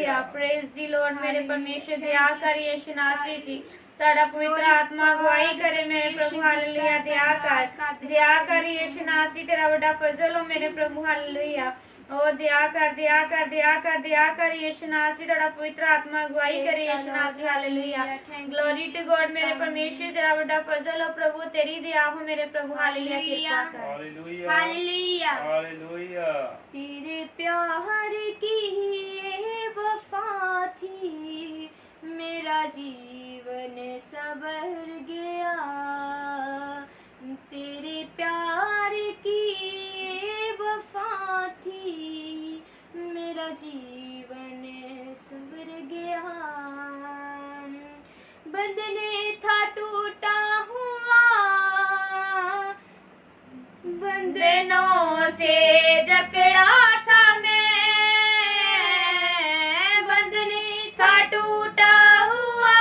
हालेलुया प्रेज दी लॉर्ड मेरे परमेश्वर दया कर यीशु नासी जी ताड़ा पवित्र आत्मा अगुवाई करे मेरे प्रभु हालेलुया दया कर यीशु नासी तेरा बड़ा फजल हो मेरे प्रभु हालेलुया ओ दया कर यीशु नासी तेरा पवित्र आत्मा अगुवाई करे यीशु नासी हालेलुया ग्लोरी टू गॉड मेरे परमेश्वर तेरा बड़ा फजल हो प्रभु तेरी दया हो मेरे प्रभु हालेलुया कृपा कर हालेलुया हालेलुया हालेलुया तेरे प्यार की ये वफा थी मेरा जीवन संवर गया तेरे प्यार की ये वफा थी मेरा जीवन संवर गया बंधने था टूटा हुआ बंधनों से जकड़ा था मैं बंधने था टूटा हुआ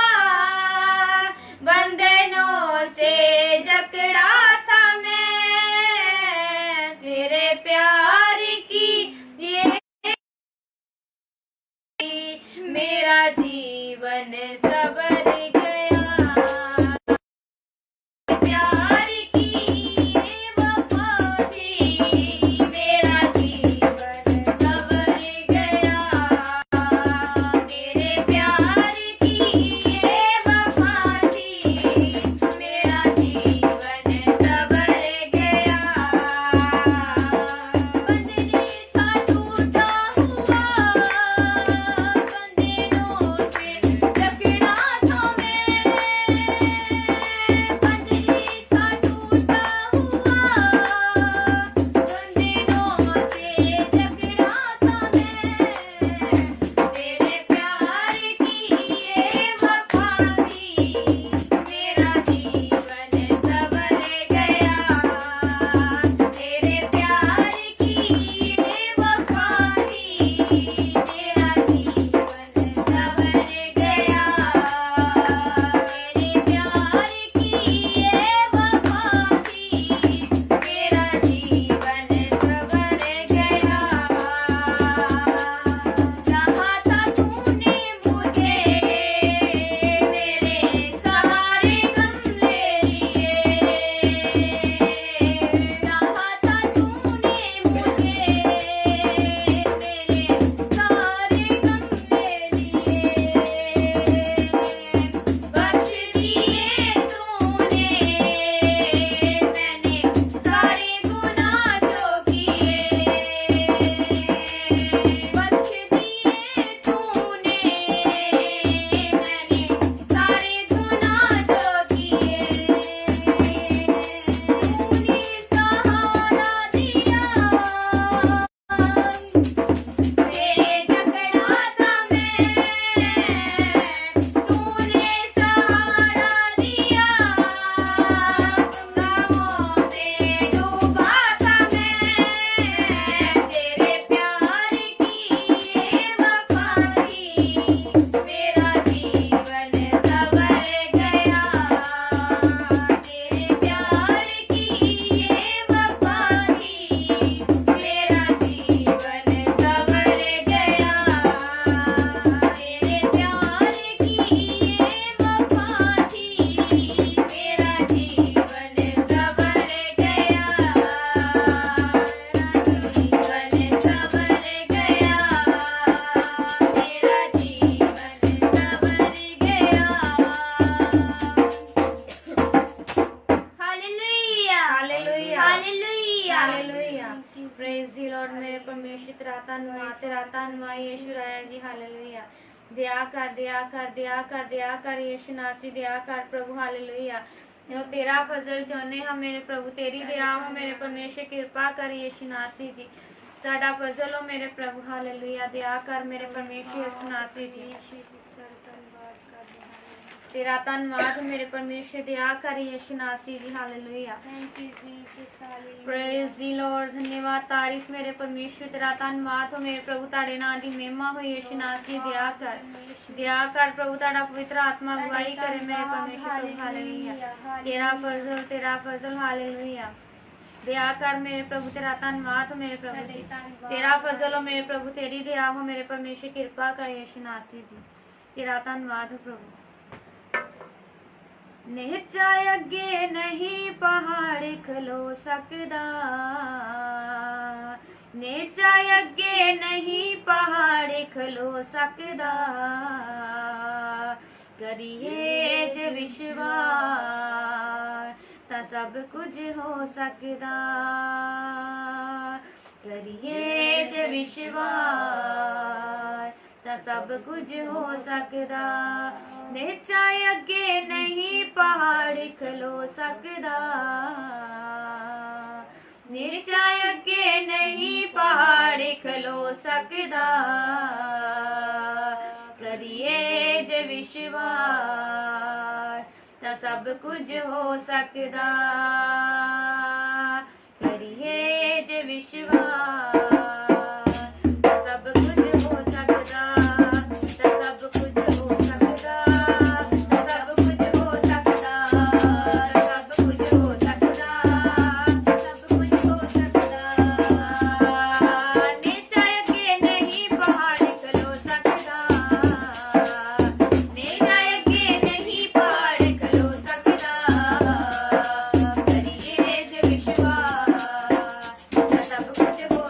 बंधनों से जकड़ा था मैं तेरे प्यार की ये मेरा जीवन संवर गया प्यार की वफा थी मेरा जीवन संवर गया तेरे प्यार की वफा थी मेरा जीवन संवर गया बंधने था टूटा हुआ बंधनों से जकड़ा था मैं बंधने था टूटा हुआ बंधनों से जकड़ा था मैं तेरे प्यार की ये वफा थी मेरा जीवन संवर गया तेरे प्यार की ये वफा थी मेरा जीवन संवर गया तेरे प्यार की ये वफा थी मेरा जीवन संवर गया चाहा था तूने मुझे मेरे सारे गम ले लिए चाहा था तूने मुझे मेरे सारे गम ले लिए बख्श दिए तूने मैंने सारे गुनाह जो किए बख्श दिए तूने मैंने सारे गुनाह जो किए तूने सहारा दिया जकड़ा था मैं तूने सहारा दिया गमों में डूबा था मैं तेरे प्यार की ये वफा थी मेरा जीवन संवर गया तेरे प्यार की ये वफा थी मेरा जीवन संवर गया तेरे प्यार की ये वफा थी मेरा जीवन संवर गया जीवन संवर गया मेरा जीवन संवर गया hallelujah hallelujah hallelujah hallelujah praise the lord मेरे परमेश्वर तेरा धन्यवाद यीशु राया जी हालेलुया दया कर यीशु नासी दया कर प्रभु हालेलुया यो तेरा फजल चाहने हम मेरे प्रभु तेरी दया हो मेरे परमेश्वर कृपा कर यीशु नासी जी ताड़ा फजल हो मेरे प्रभु हालेलुया दया कर मेरे परमेश्वर यीशु नासी जी तेरा धन्यवाद हो मेरे परमेश्वर दया कर यीशु नासी जी hallelujah thank you Jesus hallelujah praise the Lord धन्यवाद तारीफ मेरे परमेश्वर तेरा धन्यवाद हो मेरे प्रभु ताड़े नाम दी महिमा हो यीशु नासी दया कर प्रभु ताड़ा पवित्र आत्मा अगुवाई करे मेरे परमेश्वर प्रभु हालेलुया तेरा फजल हालेलुया दया कर मेरे प्रभु, तेरा धन्यवाद हो मेरे प्रभु जी, तेरा फजल हो मेरे प्रभु, तेरी दया हो मेरे परमेश्वर, कृपा कर यीशु नासरी जी, तेरा धन्यवाद हो प्रभु। नीचा अगे नहीं पहाड़ खलो सकदा, नीचा अगे नहीं पहाड़ खलो सकदा, करिए जे विश्वास ਤਾਂ ਸਭ ਕੁਝ ਹੋ ਸਕਦਾ, ਕਰੀਏ ਜੇ ਵਿਸ਼ਵਾਸ ਤਾਂ ਸਭ ਕੁਝ ਹੋ ਸਕਦਾ, ਨੀਚਾ ਅੱਗੇ ਨਹੀਂ ਪਹਾੜ ਖਲੋ ਸਕਦਾ, ਨੀਚਾ ਅੱਗੇ ਨਹੀਂ ਪਹਾੜ ਖਲੋ ਸਕਦਾ, ਕਰੀਏ ਜੇ ਵਿਸ਼ਵਾਸ ਤਾਂ ਸਭ ਕੁਝ ਹੋ ਸਕਦਾ, ਕਰੀਏ ਜੇ ਵਿਸ਼ਵਾਸ ਤਾਂ ਸਭ ਕੁਝ ਹੋ ਸਕਦਾ, ਤਾਂ ਸਭ ਕੁਝ ਹੋ ਸਕਦਾ, ਤਾਂ ਸਭ ਕੁਝ ਹੋ ਸਕਦਾ, ਸਭ ਕੁਝ ਹੋ ਸਕਦਾ, ਸਭ ਕੁਝ ਹੋ ਸਕਦਾ, ਨੀਚਾ ਅੱਗੇ ਨਹੀਂ ਪਹਾੜ ਖਲੋ ਸਕਦਾ, ਨੀਚਾ ਅੱਗੇ ਨਹੀਂ ਪਹਾੜ ਖਲੋ ਸਕਦਾ, ਕਰੀਏ ਜੇ ਵਿਸ਼ਵਾਸ ਤਾਂ ਸਭ ਕੁਝ ਹੋ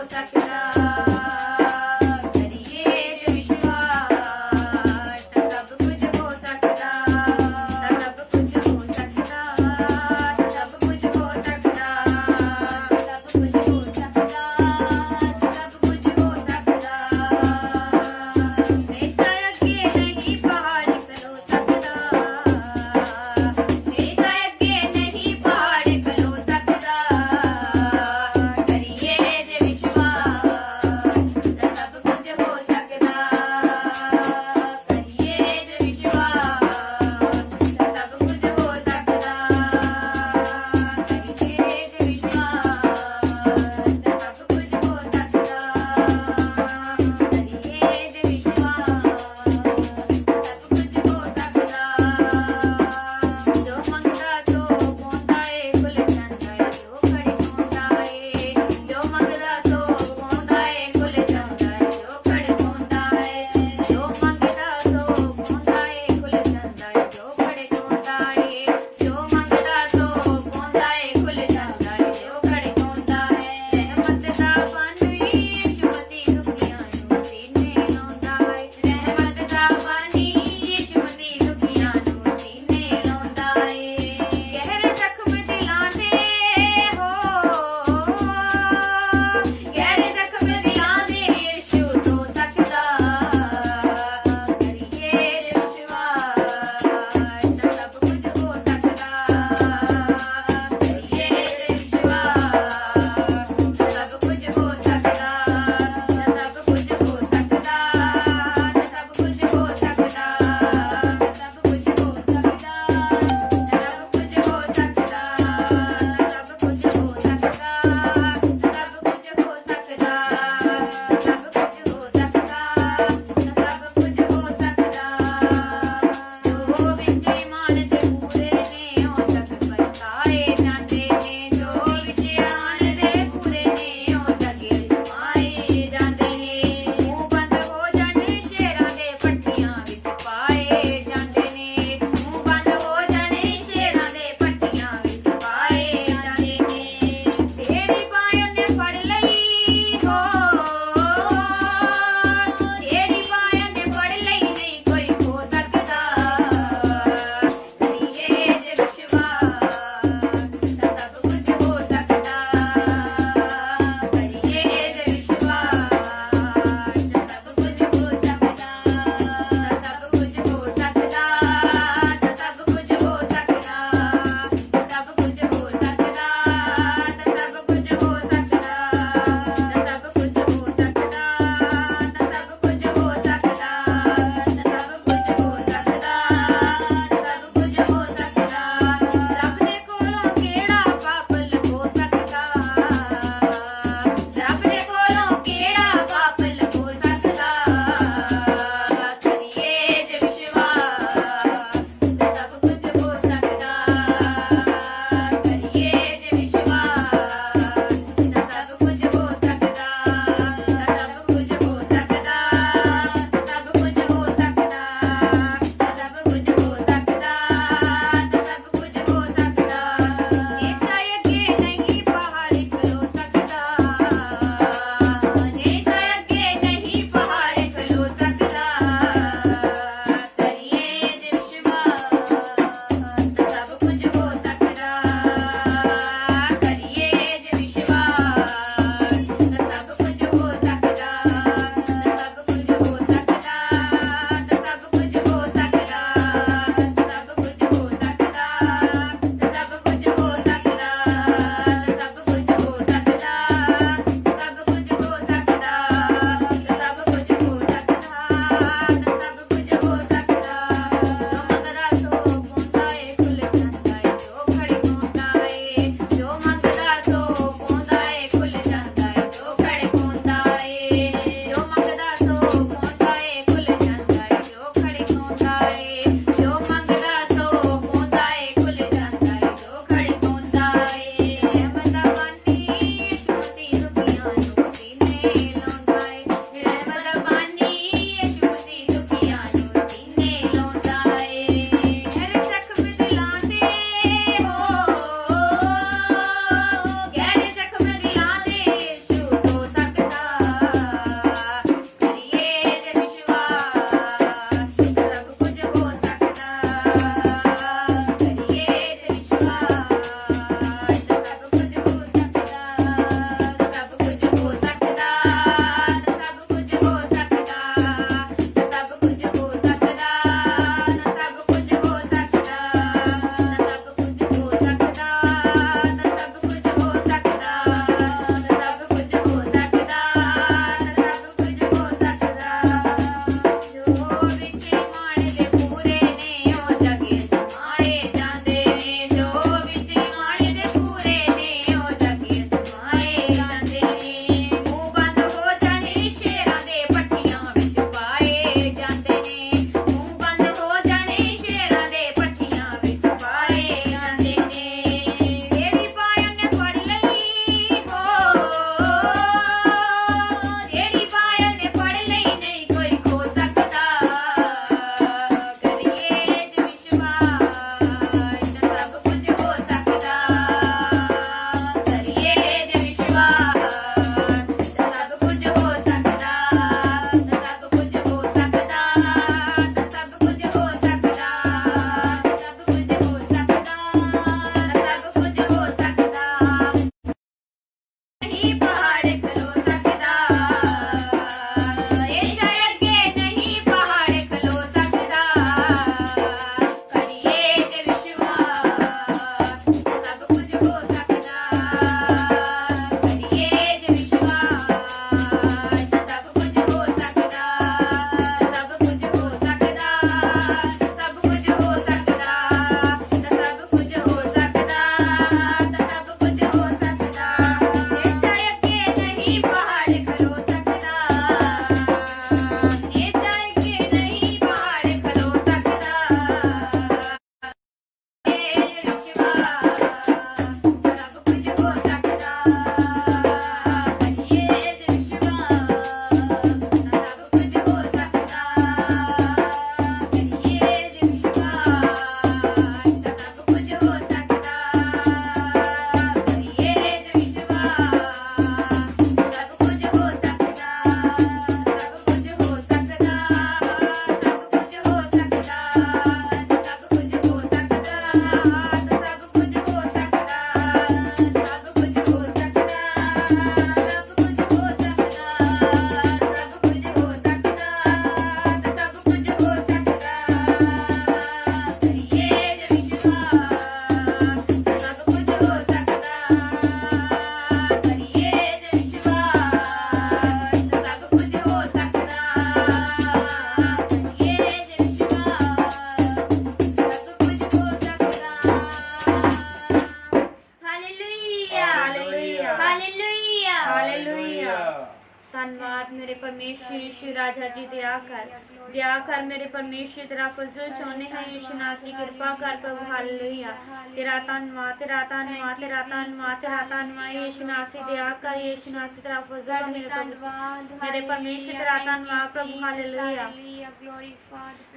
राजा जी दया कर मेरे परमेश्वर तेरा फजल चाहने हैं यीशु नासी कृपा कर प्रभु हालेलुया तेरा धन्यवाद तेरा धन्यवाद तेरा धन्यवाद तेरा धन्यवाद यीशु नासी दया कर यीशु नासी तेरा फजल मेरे प्रभु मेरे परमेश्वर तेरा धन्यवाद प्रभु हालेलुया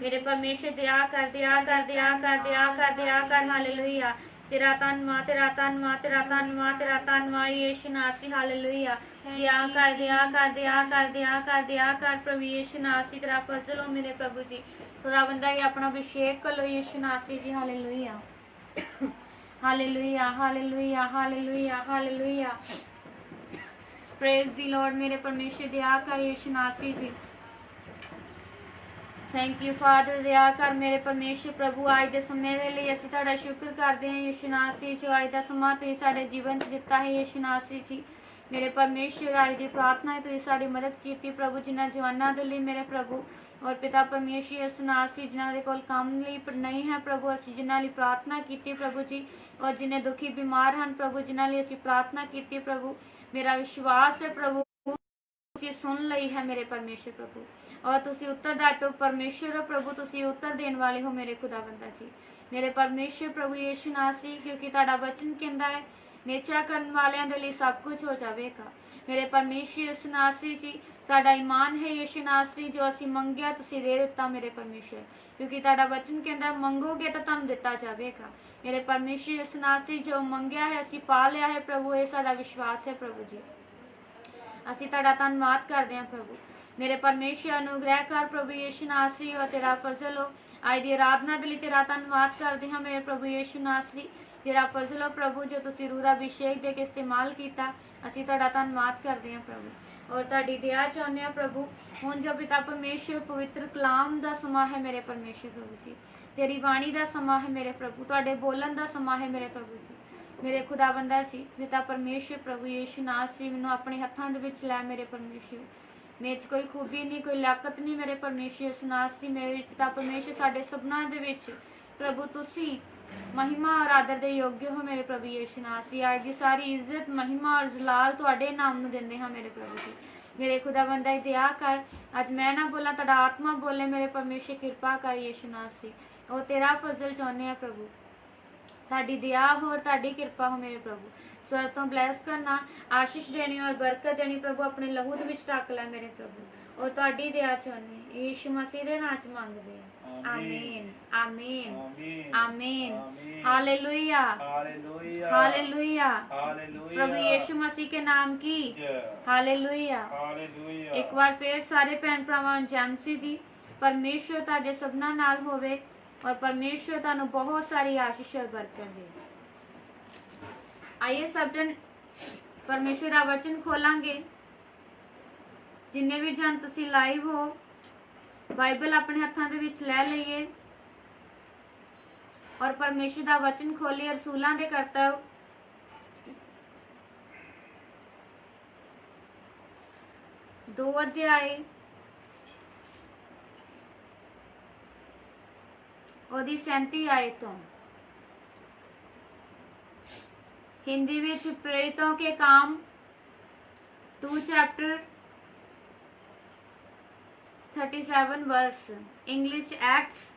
मेरे परमेश्वर दया कर दया कर दया कर दया कर दया कर हालेलुया तेरा धन्यवाद तेरा धन्यवाद तेरा धन्यवाद तेरा धन्यवाद यीशु नासी हालेलुया दया कर दया कर दया कर दया कर दया कर प्रभु यीशु नासी तेरा फजल हो मेरे प्रभु जी खुदा बंदा ही अपना अभिषेक कर लो यीशु नासी जी hallelujah hallelujah hallelujah hallelujah hallelujah praise the lord मेरे परमेश्वर दया कर यीशु नासी जी थैंक यू फादर दया कर मेरे परमेश्वर प्रभु आज के समय के लिए ਅਸੀਂ ਤੁਹਾਡਾ ਸ਼ੁਕਰ ਕਰਦੇ ਹਾਂ ਯਿਸੂ ਨਾਸੀ ਜੀ ਅੱਜ ਦਾ ਸਮਾਂ ਤੁਸੀਂ ਸਾਡੇ ਜੀਵਨ 'ਚ ਦਿੱਤਾ ਹੈ ਯਿਸੂ ਨਾਸੀ ਜੀ ਮੇਰੇ ਪਰਮੇਸ਼ਰ ਅੱਜ ਦੀ ਪ੍ਰਾਰਥਨਾ ਹੈ ਤੁਸੀਂ ਸਾਡੀ ਮਦਦ ਕੀਤੀ ਪ੍ਰਭੂ ਜਿਨ੍ਹਾਂ ਜਵਾਨਾਂ ਦੇ ਲਈ ਮੇਰੇ ਪ੍ਰਭੂ और पिता परमेश्वर यीशु नासी जिन्हों के कोल काम नहीं है प्रभु असी जिन्हों लिए प्रार्थना की प्रभु जी और जिन्हें दुखी बीमार हैं प्रभु जिन्हों लिए असी प्रार्थना की प्रभु मेरा विश्वास है प्रभु तुसी सुन लई है मेरे परमेश्वर प्रभु और तुसी उत्तरदाता परमेश्वर हो प्रभु तुसी उत्तर देने वाले हो मेरे खुदा बंदा जी मेरे परमेश्वर प्रभु यीशु नासी क्योंकि तुहाडा वचन कहंदा है नेचा करन वालियां दे लई सब कुछ हो जाएगा मेरे परमेश्वर यीशु नासी जी साडा ईमान है यीशु नासी जो असी मंगिया तुसी दे दिता मेरे परमेश्वर क्योंकि तुहाडा वचन कहंदा मंगोगे तो तुहानू दिता जाएगा मेरे परमेश्वर यीशु नासी जो मंगिया है असी पा लिया है प्रभु ये साडा विश्वास है प्रभु जी असी तुहाडा धन्नवाद करदे हां प्रभु मेरे परमेश्वर अनुग्रह कर प्रभु यीशु नासी और तेरा फजल हो आज दी आराधना के लिए तेरा धन्नवाद करदे हां मेरे प्रभु यीशु नासी तेरा फजल हो प्रभु जो तुसी रूह दा अभिषेक दे के इस्तेमाल कीता असी तुहाडा धन्नवाद करदे हां प्रभु और तुहाडी दया चाहुंदे हां प्रभु हुण जो पिता परमेश्वर पवित्र कलाम दा समा है मेरे परमेश्वर प्रभु जी तेरी बाणी दा समा है मेरे प्रभु तुहाडे बोलन दा समा है मेरे प्रभु जी मेरे खुदा बंदा जी पिता परमेश्वर प्रभु यीशु नासी मैनूं अपने हत्थां दे विच लै मेरे परमेश्वर मेरे च कोई खूबी नहीं कोई लियाकत नहीं मेरे परमेश्वर यीशु नासी मेरे पिता परमेश्वर साडे सबना दे विच प्रभु तुसी महिमा और आदर दे योग्य हो मेरे प्रभु यीशु नासी आज की सारी इज्जत महिमा और जलाल तुहाडे नाम नूं दिंदे हां मेरे प्रभु जी मेरे खुदा बंदा ही दया कर अज मैं ना बोला तुहाडा आत्मा बोले मेरे परमेश्वर कृपा कर यीशु नासी और तेरा फजल चाहुंदे हां प्रभु तुहाडी दया हो और तुहाडी कृपा हो मेरे प्रभु स्वर तो ब्लैस करना आशीष देनी और बरकत देनी प्रभु अपने लहू दे विच ढक लै मेरे प्रभु और तुहाडी दया चाहुंदे यीशु मसीह दे नाम च मंगदे आमीन आमीन आमीन हालेलुया हालेलुया हालेलुया प्रभु यीशु मसीह के नाम की हालेलुया एक बार फिर सारे भैन भरावां नूं जय मसीह दी परमेश्वर तुहाडे सबना नाल होवे और परमेश्वर तुहानूं बहुत सारी आशीष और बरकत दे आइए सब जन परमेश्वर दा वचन खोलांगे जिन्ने भी जन तुसीं लाइव हो बाइबल अपने हत्थां दे विच लै लईए और परमेश्वर दा वचन खोलिए रसूलां दे करतब 2 अध्याय ओदी 37 आयत तो हिंदी विच प्रेरितों के काम 2 chapter 37 verse English Acts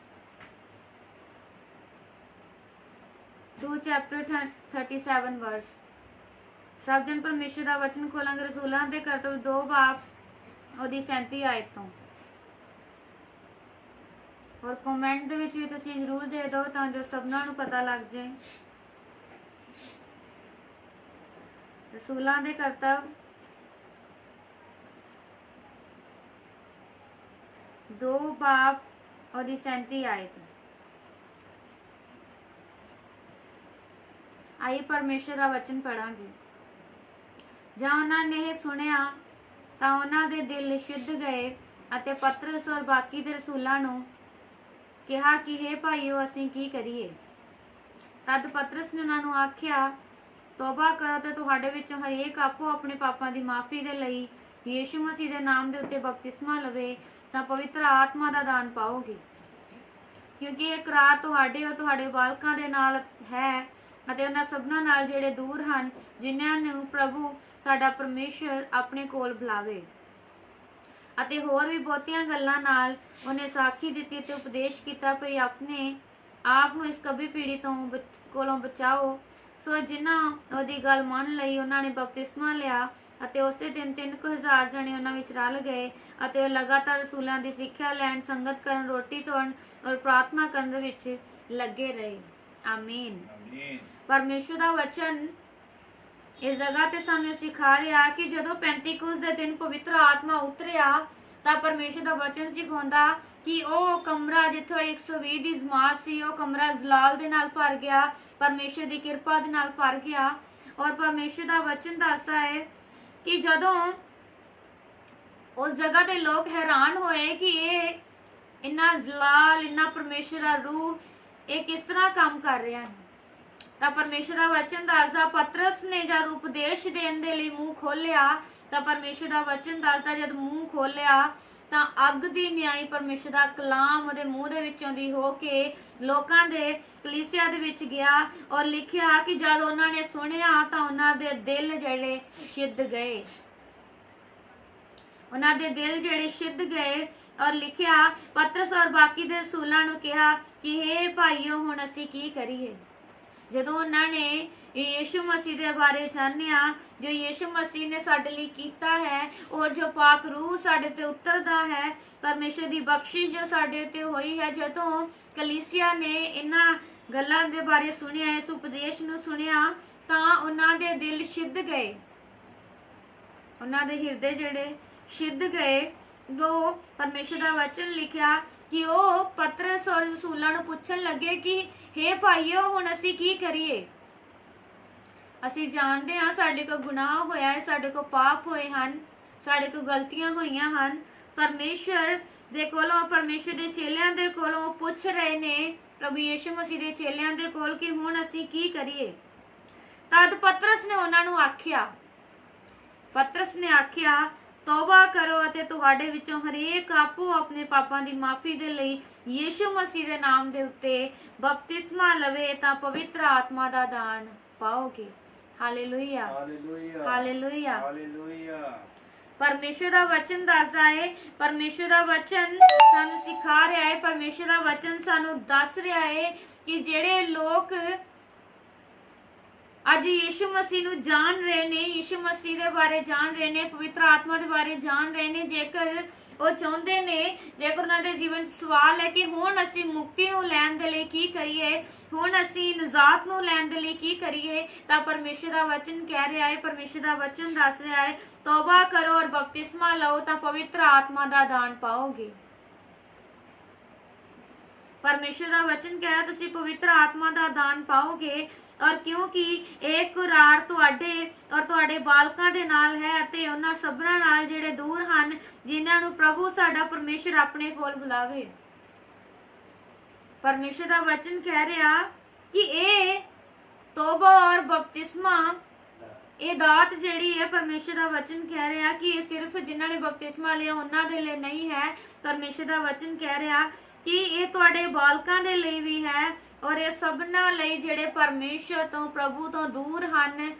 2 chapter 37 verse सब जन परमेश्वर का वचन खोलांगे रसूलों के करतब 2 बाब ओदी 37 आयत तो और कमेंट दे विच भी तुसीं जरूर दे दो तां जो सबना नूं पता लग जाए रसूलों के करतब 2 बाब और 37 आयत आइए परमेश्वर का वचन पढ़ांगे जब उन्होंने यह सुनिया तो उन्होंने दिल शुद्ध गए अते पतरस और बाकी दे रसूलों नूं कहा कि हे भाईओ असीं की करिए तद पतरस ने उन्होंने आख्या तौबा करो तो तुहाडे विचों हरेक आपो अपने पापां दी माफ़ी दे लई यीशु मसीह दे नाम दे उत्ते बपतिस्मा लवे तां पवित्र आत्मा दा दान पाओगे क्योंकि यह करार तुहाडे और तुहाडे बालकां दे नाल है अते उन्हां सबनां नाल जिहड़े दूर हन जिन्हां नूं प्रभु साडा परमेश्वर अपने कोल बुलावे ਅਤੇ ਹੋਰ ਵੀ ਬਹੁਤੀਆਂ ਗੱਲਾਂ ਨਾਲ ਉਹਨੇ ਸਾਖੀ ਦਿੱਤੀ ਤੇ ਉਪਦੇਸ਼ ਕੀਤਾ ਭਈ ਆਪਣੇ ਆਪ ਨੂੰ ਇਸ ਕਬੀ ਪੀੜੀ ਕੋਲੋਂ ਬਚਾਓ। ਸੋ ਜਿਨ੍ਹਾਂ ਉਹਦੀ ਗੱਲ ਮੰਨ ਲਈ ਉਹਨਾਂ ਨੇ ਬਪਤਿਸਮਾ ਲਿਆ ਅਤੇ ਉਸੇ ਦਿਨ 3000 ਜਣੇ ਉਹਨਾਂ ਵਿੱਚ ਰਲ ਗਏ ਅਤੇ ਉਹ ਲਗਾਤਾਰ ਰਸੂਲਾਂ ਦੀ ਸਿੱਖਿਆ ਲੈਣ, ਸੰਗਤ ਕਰਨ, ਰੋਟੀ ਤੋੜਨ ਔਰ ਪ੍ਰਾਰਥਨਾ ਕਰਨ ਵਿੱਚ ਲੱਗੇ ਰਹੇ। ਆਮੀਨ। ਪਰਮੇਸ਼ਰ ਦਾ ਵਚਨ ਇਸ ਜਗ੍ਹਾ ਤੇ ਸਾਨੂੰ ਸਿਖਾ ਰਿਹਾ ਕਿ ਜਦੋਂ ਪੈਂਤੀਕੋਸ ਦੇ ਦਿਨ ਪਵਿੱਤਰ ਆਤਮਾ ਉਤਰਿਆ ਤਾਂ ਪਰਮੇਸ਼ਰ ਦਾ ਵਚਨ ਸਿਖਾਉਂਦਾ ਕਿ ਉਹ ਕਮਰਾ ਜਿੱਥੇ 120 ਦੀ ਜਮਾਤ ਸੀ, ਉਹ ਕਮਰਾ ਜਲਾਲ ਦੇ ਨਾਲ ਭਰ ਗਿਆ, ਪਰਮੇਸ਼ਰ ਦੀ ਕਿਰਪਾ ਦੇ ਨਾਲ ਭਰ ਗਿਆ। ਔਰ ਪਰਮੇਸ਼ਰ ਦਾ ਵਚਨ ਦੱਸਦਾ ਹੈ ਕਿ ਜਦੋਂ ਉਸ ਜਗ੍ਹਾ ਦੇ ਲੋਕ ਹੈਰਾਨ ਹੋਏ ਕਿ ਇਹ ਇੰਨਾ ਜਲਾਲ, ਇੰਨਾ ਪਰਮੇਸ਼ਰ ਦਾ ਰੂਹ ਇਹ ਕਿਸ ਤਰ੍ਹਾਂ ਕੰਮ ਕਰ ਰਿਹਾ ਹੈ, ਤਾਂ ਪਰਮੇਸ਼ਰ ਦਾ ਵਚਨ ਦੱਸਦਾ ਪਤਰਸ ਨੇ ਜਦ ਉਪਦੇਸ਼ ਦੇਣ ਦੇ ਲਈ ਮੂੰਹ ਖੋਲਿਆ ਤਾਂ ਪਰਮੇਸ਼ਰ ਦਾ ਵਚਨ ਦੱਸਦਾ ਜਦ ਮੂੰਹ ਖੋਲਿਆ ਤਾਂ ਅੱਗ ਦੀ ਨਿਆਈ ਪਰਮੇਸ਼ਰ ਦਾ ਕਲਾਮ ਉਹਦੇ ਮੂੰਹ ਦੇ ਵਿੱਚੋਂ ਦੀ ਹੋ ਕੇ ਲੋਕਾਂ ਦੇ ਕਲੀਸਿਆ ਦੇ ਵਿੱਚ ਗਿਆ। ਔਰ ਲਿਖਿਆ ਕਿ ਜਦ ਉਹਨਾਂ ਨੇ ਸੁਣਿਆ ਤਾਂ ਉਹਨਾਂ ਦੇ ਦਿਲ ਜਿਹੜੇ ਸਿੱਧ ਗਏ, ਉਹਨਾਂ ਦੇ ਦਿਲ ਜਿਹੜੇ ਸਿੱਧ ਗਏ। ਔਰ ਲਿਖਿਆ ਪਤਰਸ ਔਰ ਬਾਕੀ ਦੇ ਰਸੂਲਾਂ ਨੂੰ ਕਿਹਾ ਕਿ ਹੇ ਭਾਈਓ ਹੁਣ ਅਸੀਂ ਕੀ ਕਰੀਏ। ਜਦੋਂ ਉਹਨਾਂ ਨੇ ਯੀਸ਼ੂ ਮਸੀਹ ਦੇ ਬਾਰੇ ਜਾਣਿਆ, ਜੋ ਯੀਸ਼ੂ ਮਸੀਹ ਨੇ ਸਾਡੇ ਲਈ ਕੀਤਾ ਹੈ ਔਰ ਜੋ ਪਾਕ ਰੂਹ ਸਾਡੇ ਤੇ ਉਤਰਦਾ ਹੈ, ਪਰਮੇਸ਼ਰ ਦੀ ਬਖਸ਼ਿਸ਼ ਜੋ ਸਾਡੇ ਤੇ ਹੋਈ ਹੈ, ਜਦੋਂ ਕਲੀਸਿਆ ਨੇ ਇਹਨਾਂ ਗੱਲਾਂ ਦੇ ਬਾਰੇ ਸੁਣਿਆ, ਇਸ ਉਪਦੇਸ਼ ਨੂੰ ਸੁਣਿਆ ਤਾਂ ਉਹਨਾਂ ਦੇ ਦਿਲ ਸਿੱਧ ਗਏ, ਉਹਨਾਂ ਦੇ ਹਿਰਦੇ ਜਿਹੜੇ ਸਿੱਧ ਗਏ। ਜੋ ਪਰਮੇਸ਼ਰ ਦਾ ਵਚਨ ਲਿਖਿਆ ਕਿ ਉਹ ਪਤਰਸ ਔਰ ਰਸੂਲਾਂ ਨੂੰ ਪੁੱਛਣ ਲੱਗੇ ਕਿ ਹੇ ਭਾਈਓ ਹੁਣ ਅਸੀਂ ਕੀ ਕਰੀਏ। ਅਸੀਂ ਜਾਣਦੇ ਹਾਂ ਸਾਡੇ ਕੋਲ ਗੁਨਾਹ ਹੋਇਆ ਹੈ, ਸਾਡੇ ਕੋਲ ਪਾਪ ਹੋਏ ਹਨ, ਸਾਡੇ ਕੋਲ ਗਲਤੀਆਂ ਹੋਈਆਂ ਹਨ। ਪਰਮੇਸ਼ਰ ਦੇ ਕੋਲੋਂ, ਪਰਮੇਸ਼ਰ ਦੇ ਚੇਲਿਆਂ ਦੇ ਕੋਲੋਂ ਪੁੱਛ ਰਹੇ ਨੇ, ਪ੍ਰਭੂ ਯਿਸੂ ਮਸੀਹ ਦੇ ਚੇਲਿਆਂ ਦੇ ਕੋਲ ਕਿ ਹੁਣ ਅਸੀਂ ਕੀ ਕਰੀਏ। ਤਦ ਪਤਰਸ ਨੇ ਉਹਨਾਂ ਨੂੰ ਆਖਿਆ, ਪਤਰਸ ਨੇ ਆਖਿਆ ਤੋਬਾ ਕਰੋ ਅਤੇ ਤੁਹਾਡੇ ਵਿੱਚੋਂ ਹਰੇਕ ਆਪੋ ਆਪਣੇ ਪਾਪਾਂ ਦੀ ਮਾਫੀ ਦੇ ਲਈ ਯਿਸੂ ਮਸੀਹ ਦੇ ਨਾਮ ਦੇ ਉੱਤੇ ਬਪਤਿਸਮਾ ਲਵੇ ਤਾਂ ਪਵਿੱਤਰ ਆਤਮਾ ਦਾ ਦਾਨ ਪਾਓਗੇ। Hallelujah, hallelujah, hallelujah. ਪਰਮੇਸ਼ਰ ਦਾ ਵਚਨ ਦੱਸਦਾ ਹੈ, ਪਰਮੇਸ਼ਰ ਦਾ ਵਚਨ ਸਾਨੂੰ ਸਿਖਾ ਰਿਹਾ ਹੈ, ਪਰਮੇਸ਼ਰ ਦਾ ਵਚਨ ਸਾਨੂੰ ਦੱਸ ਰਿਹਾ ਹੈ ਕਿ ਜਿਹੜੇ ਲੋਕ ਅੱਜ ਯਿਸੂ ਮਸੀਹ ਨੂੰ ਜਾਣ ਰਹੇ ਨੇ, ਯਿਸੂ ਮਸੀਹ ਦੇ ਬਾਰੇ ਜਾਣ ਰਹੇ ਨੇ, ਪਵਿੱਤਰ ਆਤਮਾ ਦੇ ਬਾਰੇ ਜਾਣ ਰਹੇ ਨੇ, ਜੇਕਰ ਉਹ ਚਾਹੁੰਦੇ ਨੇ, ਜੇਕਰ ਉਹਨਾਂ ਦੇ ਜੀਵਨ 'ਚ ਸਵਾਲ ਹੈ ਕਿ ਹੁਣ ਅਸੀਂ ਮੁਕਤੀ ਨੂੰ ਲੈਣ ਦੇ ਲਈ ਕੀ ਕਰੀਏ, ਹੁਣ ਅਸੀਂ ਨਜਾਤ ਨੂੰ ਲੈਣ ਦੇ ਲਈ ਕੀ ਕਰੀਏ, ਤਾਂ ਪਰਮੇਸ਼ਰ ਦਾ ਵਚਨ ਕਹਿ ਰਿਹਾ ਹੈ, ਪਰਮੇਸ਼ਰ ਦਾ ਵਚਨ ਦੱਸ ਰਿਹਾ ਹੈ ਤੋਬਾ ਕਰੋ ਔਰ ਬਪਤਿਸਮਾ ਲਓ ਤਾਂ ਪਵਿੱਤਰ ਆਤਮਾ ਦਾ ਦਾਨ ਪਾਓਗੇ। ਪਰਮੇਸ਼ਰ ਦਾ ਵਚਨ ਕਹਿ ਰਿਹਾ ਤੁਸੀਂ ਪਵਿੱਤਰ ਆਤਮਾ ਦਾ ਦਾਨ ਪਾਓਗੇ। ਔਰ ਕਿਉਂਕਿ ਇਹ ਕੁਰਾਰ ਤੁਹਾਡੇ ਔਰ ਤੁਹਾਡੇ ਬਾਲਕਾਂ ਦੇ ਨਾਲ ਹੈ ਅਤੇ ਉਹਨਾਂ ਸਭਨਾਂ ਨਾਲ ਜਿਹੜੇ ਦੂਰ ਹਨ, ਜਿਨ੍ਹਾਂ ਨੂੰ ਪ੍ਰਭੂ ਸਾਡਾ ਪਰਮੇਸ਼ਰ ਆਪਣੇ ਕੋਲ ਬੁਲਾਵੇ। ਪਰਮੇਸ਼ਰ ਦਾ ਵਚਨ ਕਹਿ ਰਿਹਾ ਕਿ ਇਹ ਤੋਬਾ ਔਰ ਬਪਤਿਸਮਾ, ਇਹ ਦਾਤ ਜਿਹੜੀ ਹੈ, ਪਰਮੇਸ਼ਰ ਦਾ ਵਚਨ ਕਹਿ ਰਿਹਾ ਕਿ ਇਹ ਸਿਰਫ ਜਿਨ੍ਹਾਂ ਨੇ ਬਪਤਿਸਮਾ ਲਿਆ ਉਹਨਾਂ ਦੇ ਲਈ ਨਹੀਂ ਹੈ। ਪਰਮੇਸ਼ਰ ਦਾ ਵਚਨ ਕਹਿ ਰਿਹਾ ਕਿ ਇਹ ਤੁਹਾਡੇ ਬਾਲਕਾਂ ਦੇ ਲਈ ਵੀ ਹੈ ਔਰ ਇਹ ਸਭਨਾਂ ਲਈ ਜਿਹੜੇ ਪਰਮੇਸ਼ਰ ਤੋਂ, ਪ੍ਰਭੂ ਤੋਂ ਦੂਰ ਹਨ,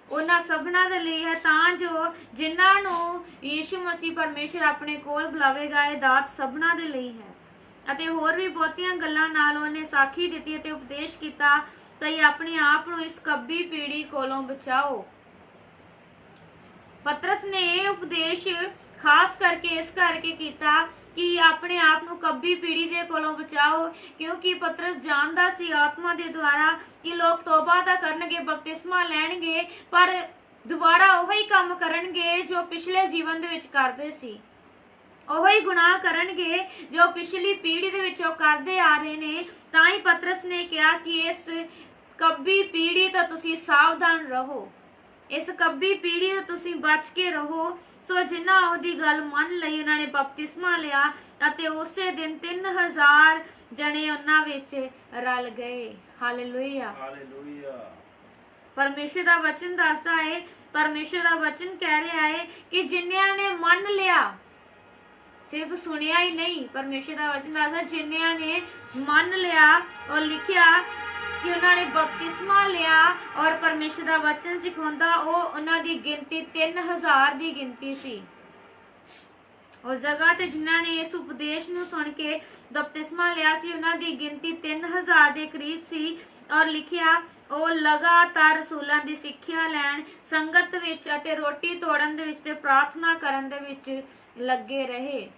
ਉਹਨਾਂ ਸਭਨਾਂ ਦੇ ਲਈ ਹੈ, ਤਾਂ ਜੋ ਜਿਨ੍ਹਾਂ ਨੂੰ ਯਿਸੂ ਮਸੀਹ ਪਰਮੇਸ਼ਰ ਆਪਣੇ ਕੋਲ ਬੁਲਾਵੇਗਾ। ਇਹ ਦਾਤ ਸਭਨਾਂ ਦੇ ਲਈ ਹੈ। ਅਤੇ ਹੋਰ ਵੀ ਬਹੁਤੀਆਂ ਗੱਲਾਂ ਨਾਲ ਉਹਨੇ ਸਾਖੀ ਦਿੱਤੀ ਅਤੇ ਉਪਦੇਸ਼ ਕੀਤਾ ਕਿ ਆਪਣੇ ਆਪ ਨੂੰ ਇਸ ਕੱਬੀ ਪੀੜੀ ਕੋਲੋਂ ਬਚਾਓ। ਪਤਰਸ ਨੇ ਇਹ ਉਪਦੇਸ਼ ਖਾਸ ਕਰਕੇ ਇਸ ਕਰਕੇ ਕੀਤਾ ਕਿ ਆਪਣੇ ਆਪ ਨੂੰ ਕੱਬੀ ਪੀੜੀ ਦੇ ਕੋਲੋਂ ਬਚਾਓ, ਕਿਉਂਕਿ ਪਤਰਸ ਜਾਣਦਾ ਸੀ ਆਤਮਾ ਦੇ ਦੁਆਰਾ ਕਿ ਲੋਕ ਤੋਬਾ ਤਾਂ ਕਰਨਗੇ, ਬਪਤਿਸਮਾ ਲੈਣਗੇ, ਪਰ ਦੁਬਾਰਾ ਉਹੀ ਕੰਮ ਕਰਨਗੇ ਜੋ ਪਿਛਲੇ ਜੀਵਨ ਦੇ ਵਿੱਚ ਕਰਦੇ ਸੀ, ਉਹੀ ਗੁਨਾਹ ਕਰਨਗੇ ਜੋ ਪਿਛਲੀ ਪੀੜ੍ਹੀ ਦੇ ਵਿੱਚ ਉਹ ਕਰਦੇ ਆ ਰਹੇ ਨੇ। ਤਾਂ ਹੀ ਪਤਰਸ ਨੇ ਕਿਹਾ ਕਿ ਇਸ ਕੱਬੀ ਪੀੜ੍ਹੀ ਤੋਂ ਤੁਸੀਂ ਸਾਵਧਾਨ ਰਹੋ, ਇਸ ਕੱਬੀ ਪੀੜ੍ਹੀ ਤੋਂ ਤੁਸੀਂ ਬਚ ਕੇ ਰਹੋ। ਸੋ ਜਿਨ੍ਹਾਂ ਉਹਦੀ ਗੱਲ ਮੰਨ ਲਈ, ਉਹਨਾਂ ਨੇ ਬਪਤਿਸਮਾ ਲਿਆ ਅਤੇ ਉਸੇ ਦਿਨ 3000 ਜਣੇ ਉਹਨਾਂ ਵਿੱਚ ਰਲ ਗਏ। Hallelujah, hallelujah. ਪਰਮੇਸ਼ਰ ਦਾ ਵਚਨ ਦੱਸਦਾ ਹੈ, ਪਰਮੇਸ਼ਰ ਦਾ ਵਚਨ ਕਹਿ ਰਿਹਾ ਹੈ ਕਿ ਜਿਨ੍ਹਾਂ ਨੇ ਮੰਨ ਲਿਆ, ਸਿਰਫ ਸੁਣਿਆ ਹੀ ਨਹੀਂ, ਪਰਮੇਸ਼ਰ ਦਾ ਵਚਨ ਦੱਸਦਾ ਜਿਨ੍ਹਾਂ ਨੇ ਮੰਨ ਲਿਆ। ਔਰ ਲਿਖਿਆ ਕਿ ਉਹਨਾਂ ਨੇ ਬਪਤਿਸਮਾ ਲਿਆ ਔਰ ਪਰਮੇਸ਼ਰ ਦਾ ਵਚਨ ਸਿਖਾਉਂਦਾ ਉਹ ਉਹਨਾਂ ਦੀ ਗਿਣਤੀ 3000 ਦੀ ਗਿਣਤੀ ਸੀ। उस जगह ते जिन्हां ने इस उपदेश नूं सुन के बपतिस्मा लिया सी उन्हां दी गिनती 3000 दे करीब सी। और लिखिया ਉਹ ਲਗਾਤਾਰ ਰਸੂਲਾਂ ਦੀ ਸਿੱਖਿਆ ਲੈਣ, ਸੰਗਤ ਵਿੱਚ ਅਤੇ ਰੋਟੀ ਤੋੜਨ ਦੇ ਵਿੱਚ ਤੇ ਪ੍ਰਾਰਥਨਾ ਕਰਨ ਦੇ ਵਿੱਚ ਲੱਗੇ ਰਹੇ।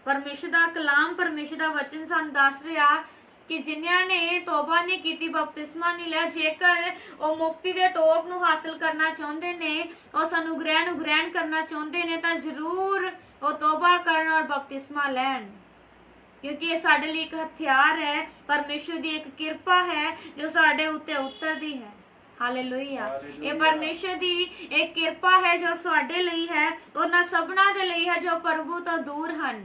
ਪਰਮੇਸ਼ਰ ਦਾ ਕਲਾਮ, ਪਰਮੇਸ਼ਰ ਦਾ ਵਚਨ ਸਾਨੂੰ ਦੱਸ ਰਿਹਾ ਕਿ ਜਿਨ੍ਹਾਂ ਨੇ ਤੋਬਾ ਨਹੀਂ ਕੀਤੀ, ਬਪਤਿਸਮਾ ਨਹੀਂ ਲਿਆ, ਜੇਕਰ ਉਹ ਮੁਕਤੀ ਦੇ ਟੋਪ ਨੂੰ ਹਾਸਲ ਕਰਨਾ ਚਾਹੁੰਦੇ ਨੇ, ਉਸ ਅਨੁਗ੍ਰਹਿ ਨੂੰ ਗ੍ਰਹਿਣ ਕਰਨਾ ਚਾਹੁੰਦੇ ਨੇ, ਤਾਂ ਜ਼ਰੂਰ ਉਹ ਤੋਬਾ ਕਰਨ ਔਰ ਬਪਤਿਸਮਾ ਲੈਣ, क्योंकि ये साडे लिए एक हथियार है, परमेश्वर दी एक कृपा है जो साडे उत्ते उतरदी है। हालेलुया। ये परमेश्वर दी एक कृपा है जो साडे लिए है, उन्हां सबना दे लिए है जो प्रभु तो दूर हन।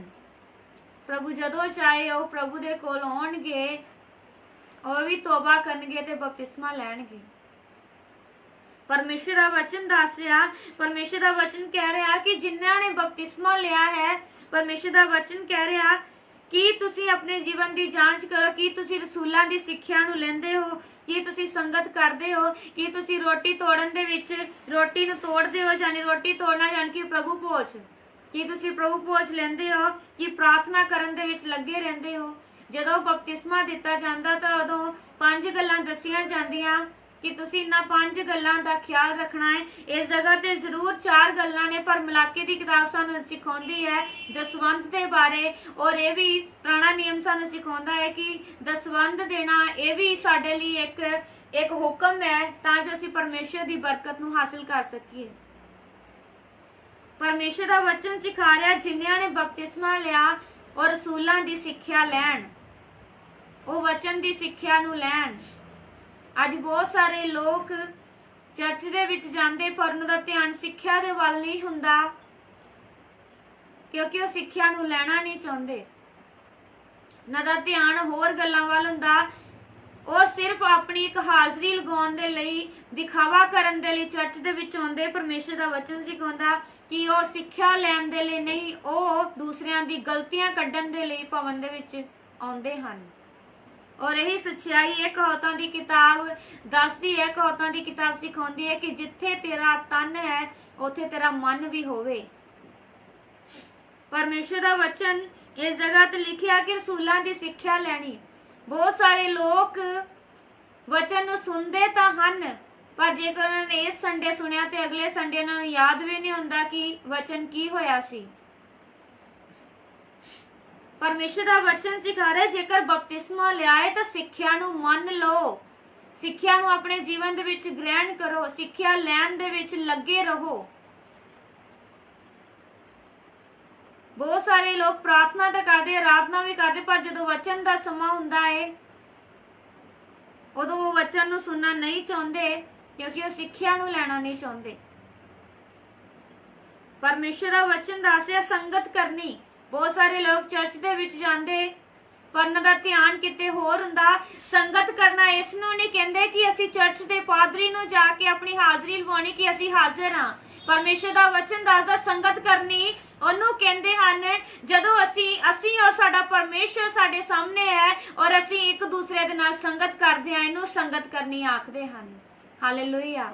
प्रभु जदों चाहे वो प्रभु दे कोल आउणगे और भी तौबा करनगे ते बपतिस्मा लैणगे। परमेश्वर दा वचन दस रहा, परमेश्वर दा वचन कह रहा कि जिन्हां ने बपतिस्मा लिया है, परमेश्वर दा वचन कह रहा कि तुसी अपने जीवन की जांच करो कि तुसी रसूलां दी सिक्ख्या नूं लैंदे हो, कि तुसी संगत करदे हो, कि तुसी रोटी तोड़न दे विच रोटी नूं तोड़दे हो, यानी रोटी तोड़ना यानी कि प्रभु भोज, कि तुसी प्रभु भोज लैंदे हो, कि प्रार्थना करन दे विच लगे रहिंदे हो। जदों बपतिस्मा दिता जांदा तां उदों 5 गल्लां दस्सियां जांदियां कि तुसी इन्हां 5 गल्लां दा ख्याल रखना है। इस जगह ते जरूर 4 गल्लां ने, पर मलाकी दी किताब सानूं सिखाउंदी है दसवंध दे बारे, और ये भी पुराना नियम सानूं सिखाउंदा है कि दसवंध देना ये भी साडे लिए एक हुक्म है तां जो असीं परमेश्वर दी बरकत नूं हासिल कर सकीए। परमेश्वर दा वचन सिखा रहा जिन्हां ने बपतिस्मा लिया और रसूलां दी सिੱਖਿਆ लैण, ਉਹ वचन दी ਸਿੱਖਿਆ नूं लैण। ਅੱਜ बहुत सारे लोग चर्च ਦੇ ਵਿੱਚ ਜਾਂਦੇ ਪਰ ਉਹਨਾਂ ਦਾ ਧਿਆਨ ਸਿੱਖਿਆ ਦੇ ਵੱਲ ਨਹੀਂ ਹੁੰਦਾ, ਕਿਉਂਕਿ ਉਹ ਸਿੱਖਿਆ ਨੂੰ ਲੈਣਾ ਨਹੀਂ ਚਾਹੁੰਦੇ। ਉਹਨਾਂ ਦਾ ਧਿਆਨ ਹੋਰ ਗੱਲਾਂ ਵੱਲ ਹੁੰਦਾ। ਉਹ ਸਿਰਫ ਆਪਣੀ ਇੱਕ ਹਾਜ਼ਰੀ ਲਗਾਉਣ ਦੇ ਲਈ, ਦਿਖਾਵਾ ਕਰਨ ਦੇ ਲਈ ਚਰਚ ਦੇ ਵਿੱਚ ਆਉਂਦੇ। ਪਰਮੇਸ਼ਰ ਦਾ ਵਚਨ ਸਿਖਾਉਂਦਾ ਕਿ ਉਹ ਸਿੱਖਿਆ ਲੈਣ ਦੇ ਲਈ ਨਹੀਂ, ਉਹ ਦੂਸਰਿਆਂ ਦੀ ਗਲਤੀਆਂ ਕੱਢਣ ਦੇ ਲਈ ਭਵਨ ਦੇ ਵਿੱਚ ਆਉਂਦੇ ਹਨ। और यही सच्चाई है कहावतां दी किताब दसदी है, कहावतां दी किताब सिखाउंदी है कि जिथे तेरा तन है उथे तेरा मन भी होवे। परमेश्वर दा वचन इस जगह ते लिखिया कि रसूलां दी सिक्ख्या लैनी। बहुत सारे लोग वचन नूं सुनदे तां हन, पर जेकर उन्हां ने इस संडे सुनिया ते अगले संडे उन्हां नूं याद भी नहीं हुंदा कि वचन की होया सी। परमेश्वर दा वचन सिखा रहा जेकर बपतिस्मा लिया है तो सिक्ख्या नूं मन लो, सिक्ख्या नूं अपने जीवन दे विच ग्रहण करो, सिक्ख्या लैण दे विच लगे रहो। बहुत सारे लोग प्रार्थना तो करते, आराधना भी करते, पर जदों वचन दा समा हुंदा है उदों वो वचन नूं सुनना नहीं चाहुंदे, क्योंकि वो सिक्ख्या नूं लैणा नहीं चाहुंदे। परमेश्वर दा वचन दस्सिया संगत करनी। बहुत सारे लोग चर्च दे विच जांदे पर उन्हां दा ध्यान किते होर हुंदा। संगत करना इस नूं नहीं कहंदे कि असीं चर्च दे पादरी नूं जाके अपनी हाज़री लवाउणी कि असीं हाज़र हां। परमेश्वर दा वचन दसदा संगत करनी ਉਹਨੂੰ ਕਹਿੰਦੇ ਹਨ ਜਦੋਂ ਅਸੀਂ ਔਰ ਸਾਡਾ ਪਰਮੇਸ਼ਰ ਸਾਡੇ ਸਾਹਮਣੇ ਹੈ ਔਰ ਅਸੀਂ ਇੱਕ ਦੂਸਰੇ ਦੇ ਨਾਲ ਸੰਗਤ ਕਰਦੇ ਹਾਂ, ਇਹਨੂੰ ਸੰਗਤ ਕਰਨੀ ਆਖਦੇ ਹਨ। Hallelujah,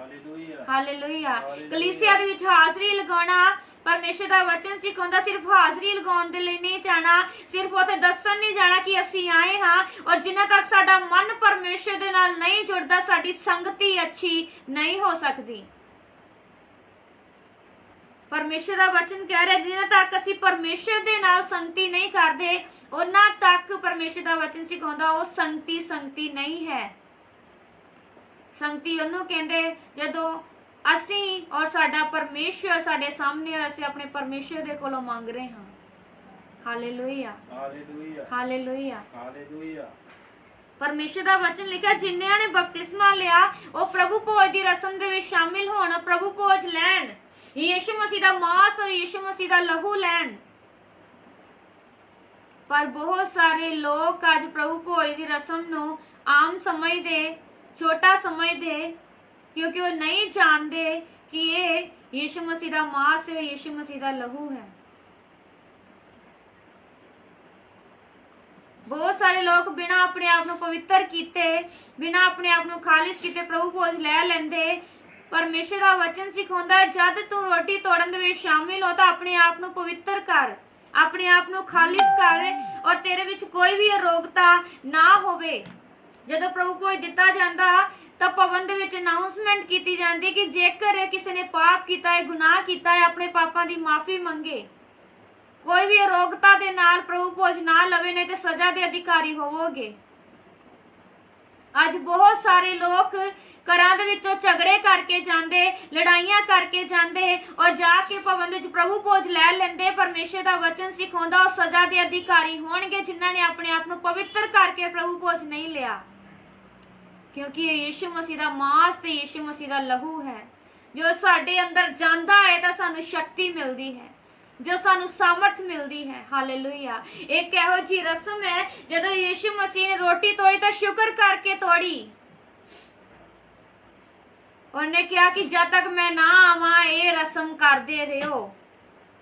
hallelujah. ਕਲੀਸਿਆ ਦੇ ਵਿੱਚ ਹਾਜ਼ਰੀ ਲਗਾਉਣਾ परमेश्वर का वचन सिखाता सिर्फ हाजरी लगाने लिए नहीं जाना, सिर्फ उत्थे दसन नहीं जाना कि असी आए हाँ, और जिन्ना तक साडा मन परमेश्वर दे नाल नहीं जुड़दा साडी संगति अच्छी नहीं हो सकती। परमेश्वर का वचन कह रहा जिन्ना तक असी परमेश्वर दे नाल संगति नहीं करते उन्ना तक परमेश्वर का वचन सिखाता वो संगति नहीं है। संगति उन्होंने कहते जदों असी और साडा परमेश्वर साडे सामने असी अपने परमेश्वर दे कोलों मांग रहे हाँ। Hallelujah, hallelujah, hallelujah, hallelujah. परमेश्वर दा वचन लिखा जिन्हां ने बपतिस्मा लिया वो प्रभु भोज दी रस्म दे विच शामिल होण, प्रभु भोज लैण, यीशु मसीह दा मांस और यीशु मसीह दा लहू लैण। पर बहुत सारे लोग अज प्रभु भोज दी रस्म नूं आम समझदे, छोटा समझदे, क्योंकि वो नहीं जानते कि ये यीशु मसीह दा मांस है, यीशु मसीह दा लहू है। बहुत सारे लोग बिना अपने आप को पवित्र कीते, बिना अपने आप को खालिश कीते प्रभु भोज लै लेंदे, परमेश्वर का वचन सिखाता है जब तू रोटी तोड़न दे विच शामिल हो तो अपने आप नू पवित्र कर, अपने आप नू खालिस कर और तेरे विच कोई भी अरोगता ना होवे। जदों प्रभु भोज दिता जांदा तो भवन दे विच अनाउंसमेंट की जाती कि जेकर किसी ने पाप किया है, गुनाह किया है, अपने पापां दी माफी मंगे। कोई भी अरोगता दे नाल प्रभु भोज ना लवे, नहीं तो सजा दे अधिकारी होवोगे। अज बहुत सारे लोग घरां दे विचों झगड़े करके जांदे, लड़ाइयां करके जांदे और जाके भवन विच प्रभु भोज लै लैंदे। परमेश्वर दा वचन सिखाउंदा और सजा दे अधिकारी होणगे जिन्हां ने अपने आप नूं पवित्र करके प्रभु भोज नहीं लिया, क्योंकि ये यीशु मसीह दा मांस ते यीशु मसीह दा लहू है। जो साडे अंदर जांदा है तां सानूं शक्ति मिलदी है, जो सानू सामर्थ मिलती है। हालेलुया। एक इहो जी रस्म है जदों यीशु मसीह ने रोटी तोड़ी तो शुक्र करके तोड़ी। उन्हें कहा कि जब तक मैं ना आवां ये रस्म करदे रहो,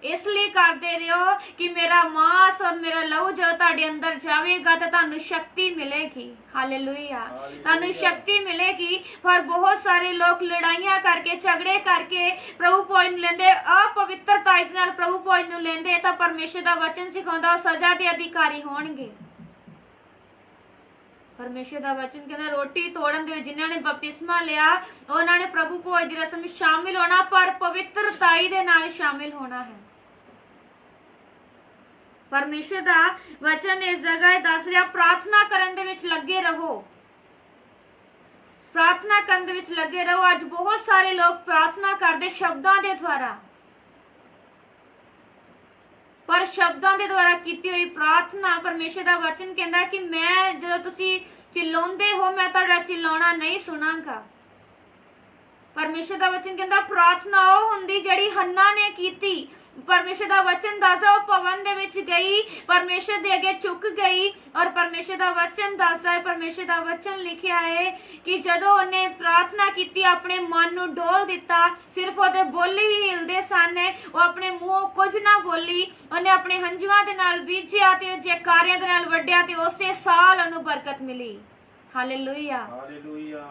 इसलिए करदे रहो कि मेरा मांस और मेरा लहू जो तुहाडे अंदर जावेगा तो तुहानू शक्ति मिलेगी। हालेलुया, तुहानू शक्ति मिलेगी। पर बहुत सारे लोग लड़ाइयां करके झगड़े करके प्रभु भोज लेंदे, अपवित्रता नाल प्रभु भोज नूं लेंदे तां परमेश्वर दा वचन सिखाउंदा सजा दे अधिकारी होणगे। परमेश्वर दा वचन कहता रोटी तोड़न दे जिन्हां ने बपतिस्मा लिया उन्हां ने प्रभु भोज दी रस्म में शामिल होना, पर पवित्रताई दे नाल शामिल होना है। परमेश्वर दा वचन इस जगह दस रहा प्रार्थना करन दे विच लगे रहो, प्रार्थना करन दे विच लगे रहो। अज बहुत सारे लोग प्रार्थना करदे शब्दां दे द्वारा, पर शब्दां दे द्वारा कीती हुई प्रार्थना परमेश्वर दा वचन कहंदा कि मैं जदों तुसीं चिल्लाउंदे हो मैं तुहाडा चिल्लाउणा नहीं सुनांगा। परमेश्वर दा वचन कहंदा प्रार्थना ओह हुंदी जिहड़ी हन्ना ने कीती। परमेश्वर दा वचन दसदा ओह भवन दे विच गई, परमेश्वर दे अगे झुक गई और परमेश्वर दा वचन दसदा है, परमेश्वर दा वचन लिखिया है कि जदों उन्हें प्रार्थना कीती अपने मन नूं डोल दिता, सिर्फ ओहदे बोली ही हिलदे सन, ओह अपने मूहों कुछ ना बोली, उन्हें अपने हंझुआं दे नाल बीजिया ते जयकारियां दे नाल वड्डिया ते उसे साल उन्हें बरकत मिली। Hallelujah, hallelujah.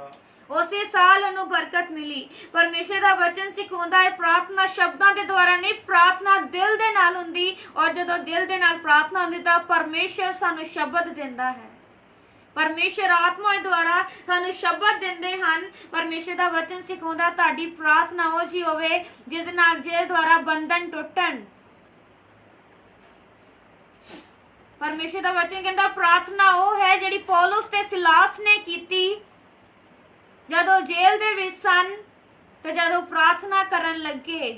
उसे साल उन्हें बरकत मिली। परमेश्वर का वचन सिखाता है प्रार्थना शब्दों के द्वारा नहीं, प्रार्थना दिल दे नाल हुंदी और जदों दिल दे नाल प्रार्थना हुंदी तां परमेश्वर सानू शब्द दिंदा है। परमेश्वर आत्मा द्वारा सानू शब्द दिंदे हन। परमेश्वर का वचन सिखाता तुहाडी प्रार्थना ओ जी होवे जिहदे नाल जे द्वारा बंधन टुटण। परमेश्वर का वचन कहता प्रार्थना वो है जिहड़ी पौलुस ते सिलास ने कीती जदों जेल दे विच सन ते जदों प्रार्थना करन लगे,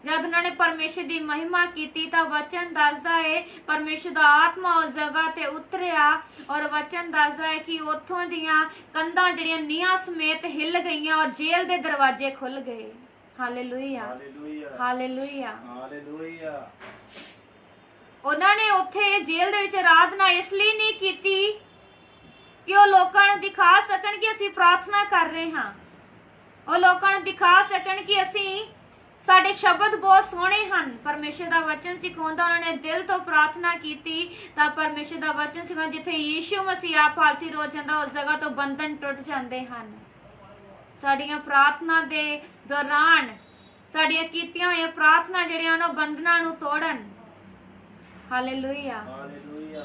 जद उन्होंने परमेश्वर की महिमा की तो वचन दसदा है परमेश्वर का आत्मा उस जगह ते उतरिया और वचन दसदा है कि उथों दियां कंधां जिहड़ियां नीहां समेत हिल गईयां और जेल दे दरवाजे खुल गए। Hallelujah, hallelujah, hallelujah. उन्होंने उत्थे जेल दे विच आराधना इसलिए नहीं की कि वो लोगों को दिखा सकन कि असीं प्रार्थना कर रहे हाँ, वो लोगों को दिखा सकन कि असीं साडे शब्द बहुत सोहणे हन। परमेश्वर का वचन सिखाउंदा उन्होंने दिल तो प्रार्थना की तां परमेश्वर का वचन सिखाउंदा जिथे यीशु मसीह आप हाजिर हो जांदा उस जगह तो बंधन टुट जाते हैं। साडियां प्रार्थना दे दौरान साडियां कीतियां होईयां प्रार्थना जिहड़ियां उन्हां बंधनां नूं तोड़न। Hallelujah,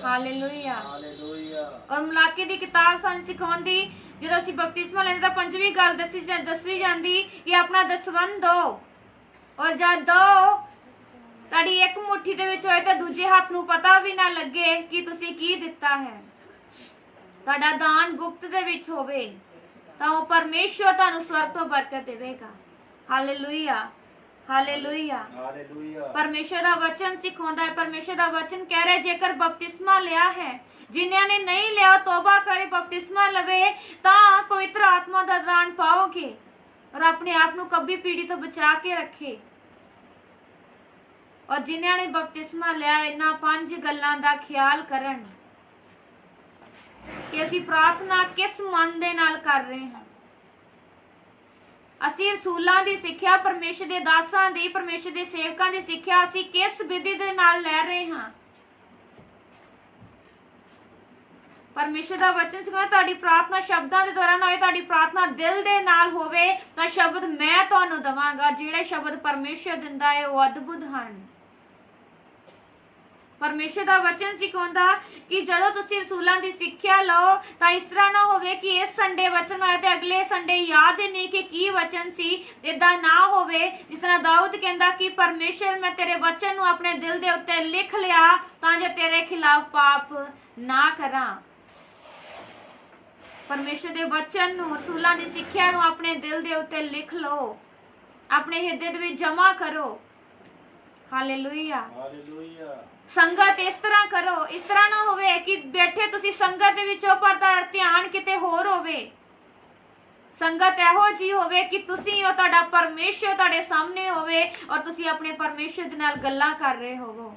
hallelujah, hallelujah. और मलाकी दी किताब सानूं सिखाउंदी जदों असीं बपतिस्मा लैंदे तां पंजवीं गल दसी जांदी कि अपना दसवंध दो और जद दो तुहाडी एक मुट्ठी दे विच होए तां दूजे हत्थ नूं पता भी ना लगे कि तुसीं की दित्ता है। तुहाडा दान गुप्त दे विच होवे तां ओह परमेश्वर तुहानूं स्वर्ग तो बरकत देवेगा। Hallelujah, hallelujah, hallelujah. परमेश्वर का वचन सिखाता है, परमेश्वर का वचन कह रहा है जेकर बपतिस्मा लिया है, जिन्होंने ने नहीं लिया तौबा करे बपतिस्मा लवे तां पवित्र आत्मा का दान पाओगे और अपने आप को कभी पीढ़ी तो बचा के रखे। और जिन्होंने बपतिस्मा लिया इन्हां 5 गल्लां दा ख्याल करन कि असीं प्रार्थना किस मन दे नाल कर रहे हैं। असीं रसूलां दी सिक्ख्या परमेश्वर दे दासां दी परमेश्वर दे सेवकां दी सिक्ख्या असीं किस विधि दे नाल लै रहे हां। ਪਰਮੇਸ਼ਰ ਦਾ ਵਚਨ ਸਿਖਾਉਣਾ ਤੁਹਾਡੀ ਪ੍ਰਾਰਥਨਾ ਸ਼ਬਦਾਂ ਦੇ ਦੌਰਾਨ ਹੋਵੇ, ਤੁਹਾਡੀ ਪ੍ਰਾਰਥਨਾ ਦਿਲ ਦੇ ਨਾਲ ਹੋਵੇ ਤਾਂ ਸ਼ਬਦ ਮੈਂ ਤੁਹਾਨੂੰ ਦਵਾਂਗਾ। ਜਿਹੜੇ ਸ਼ਬਦ ਪਰਮੇਸ਼ਰ ਦਿੰਦਾ ਹੈ ਉਹ ਅਦਭੁਤ ਹਨ। ਪਰਮੇਸ਼ਰ ਦਾ ਵਚਨ ਸਿਖਾਉਂਦਾ ਕਿ ਜਦੋਂ ਤੁਸੀਂ ਰਸੂਲਾਂ ਦੀ ਸਿੱਖਿਆ ਲਓ ਤਾਂ ਇਸ ਤਰ੍ਹਾਂ ਨਾ ਹੋਵੇ ਕਿ ਇਸ ਸੰਡੇ ਵਚਨ ਆਇਆ ਤੇ ਅਗਲੇ ਸੰਡੇ ਯਾਦ ਹੀ ਨਹੀਂ ਕਿ ਕੀ ਵਚਨ ਸੀ। ਇਦਾਂ ਨਾ ਹੋਵੇ ਜਿਸ ਤਰ੍ਹਾਂ ਦਾਊਦ ਕਹਿੰਦਾ ਕਿ ਪਰਮੇਸ਼ਰ ਮੈਂ ਤੇਰੇ ਵਚਨ ਨੂੰ ਆਪਣੇ ਦਿਲ ਦੇ ਉੱਤੇ ਲਿਖ ਲਿਆ ਤਾਂ ਜੋ ਤੇਰੇ ਖਿਲਾਫ ਪਾਪ ਨਾ ਕਰਾਂ। ਪਰਮੇਸ਼ਰ ਦੇ ਵਚਨ ਨੂੰ, ਰਸੂਲਾਂ ਦੀ ਸਿੱਖਿਆ ਨੂੰ ਆਪਣੇ ਦਿਲ ਦੇ ਉੱਤੇ ਲਿਖ ਲਓ, ਆਪਣੇ ਹਿਰਦੇ ਦੇ ਵਿੱਚ ਜਮਾ ਕਰੋ। Hallelujah, hallelujah. ਸੰਗਤ ਇਸ ਤਰ੍ਹਾਂ ਕਰੋ, ਇਸ ਤਰ੍ਹਾਂ ਨਾ ਹੋਵੇ ਕਿ ਬੈਠੇ ਤੁਸੀਂ ਸੰਗਤ ਦੇ ਵਿੱਚ ਹੋ ਪਰ ਤੁਹਾਡਾ ਧਿਆਨ ਕਿਤੇ ਹੋਰ ਹੋਵੇ। ਸੰਗਤ ਇਹੋ ਜੀ ਹੋਵੇ ਕਿ ਤੁਸੀਂ ਉਹ ਤੁਹਾਡਾ ਪਰਮੇਸ਼ਰ ਤੁਹਾਡੇ ਸਾਹਮਣੇ ਹੋਵੇ ਔਰ ਤੁਸੀਂ ਆਪਣੇ ਪਰਮੇਸ਼ਰ ਦੇ ਨਾਲ ਗੱਲਾਂ ਕਰ ਰਹੇ ਹੋਵੋ।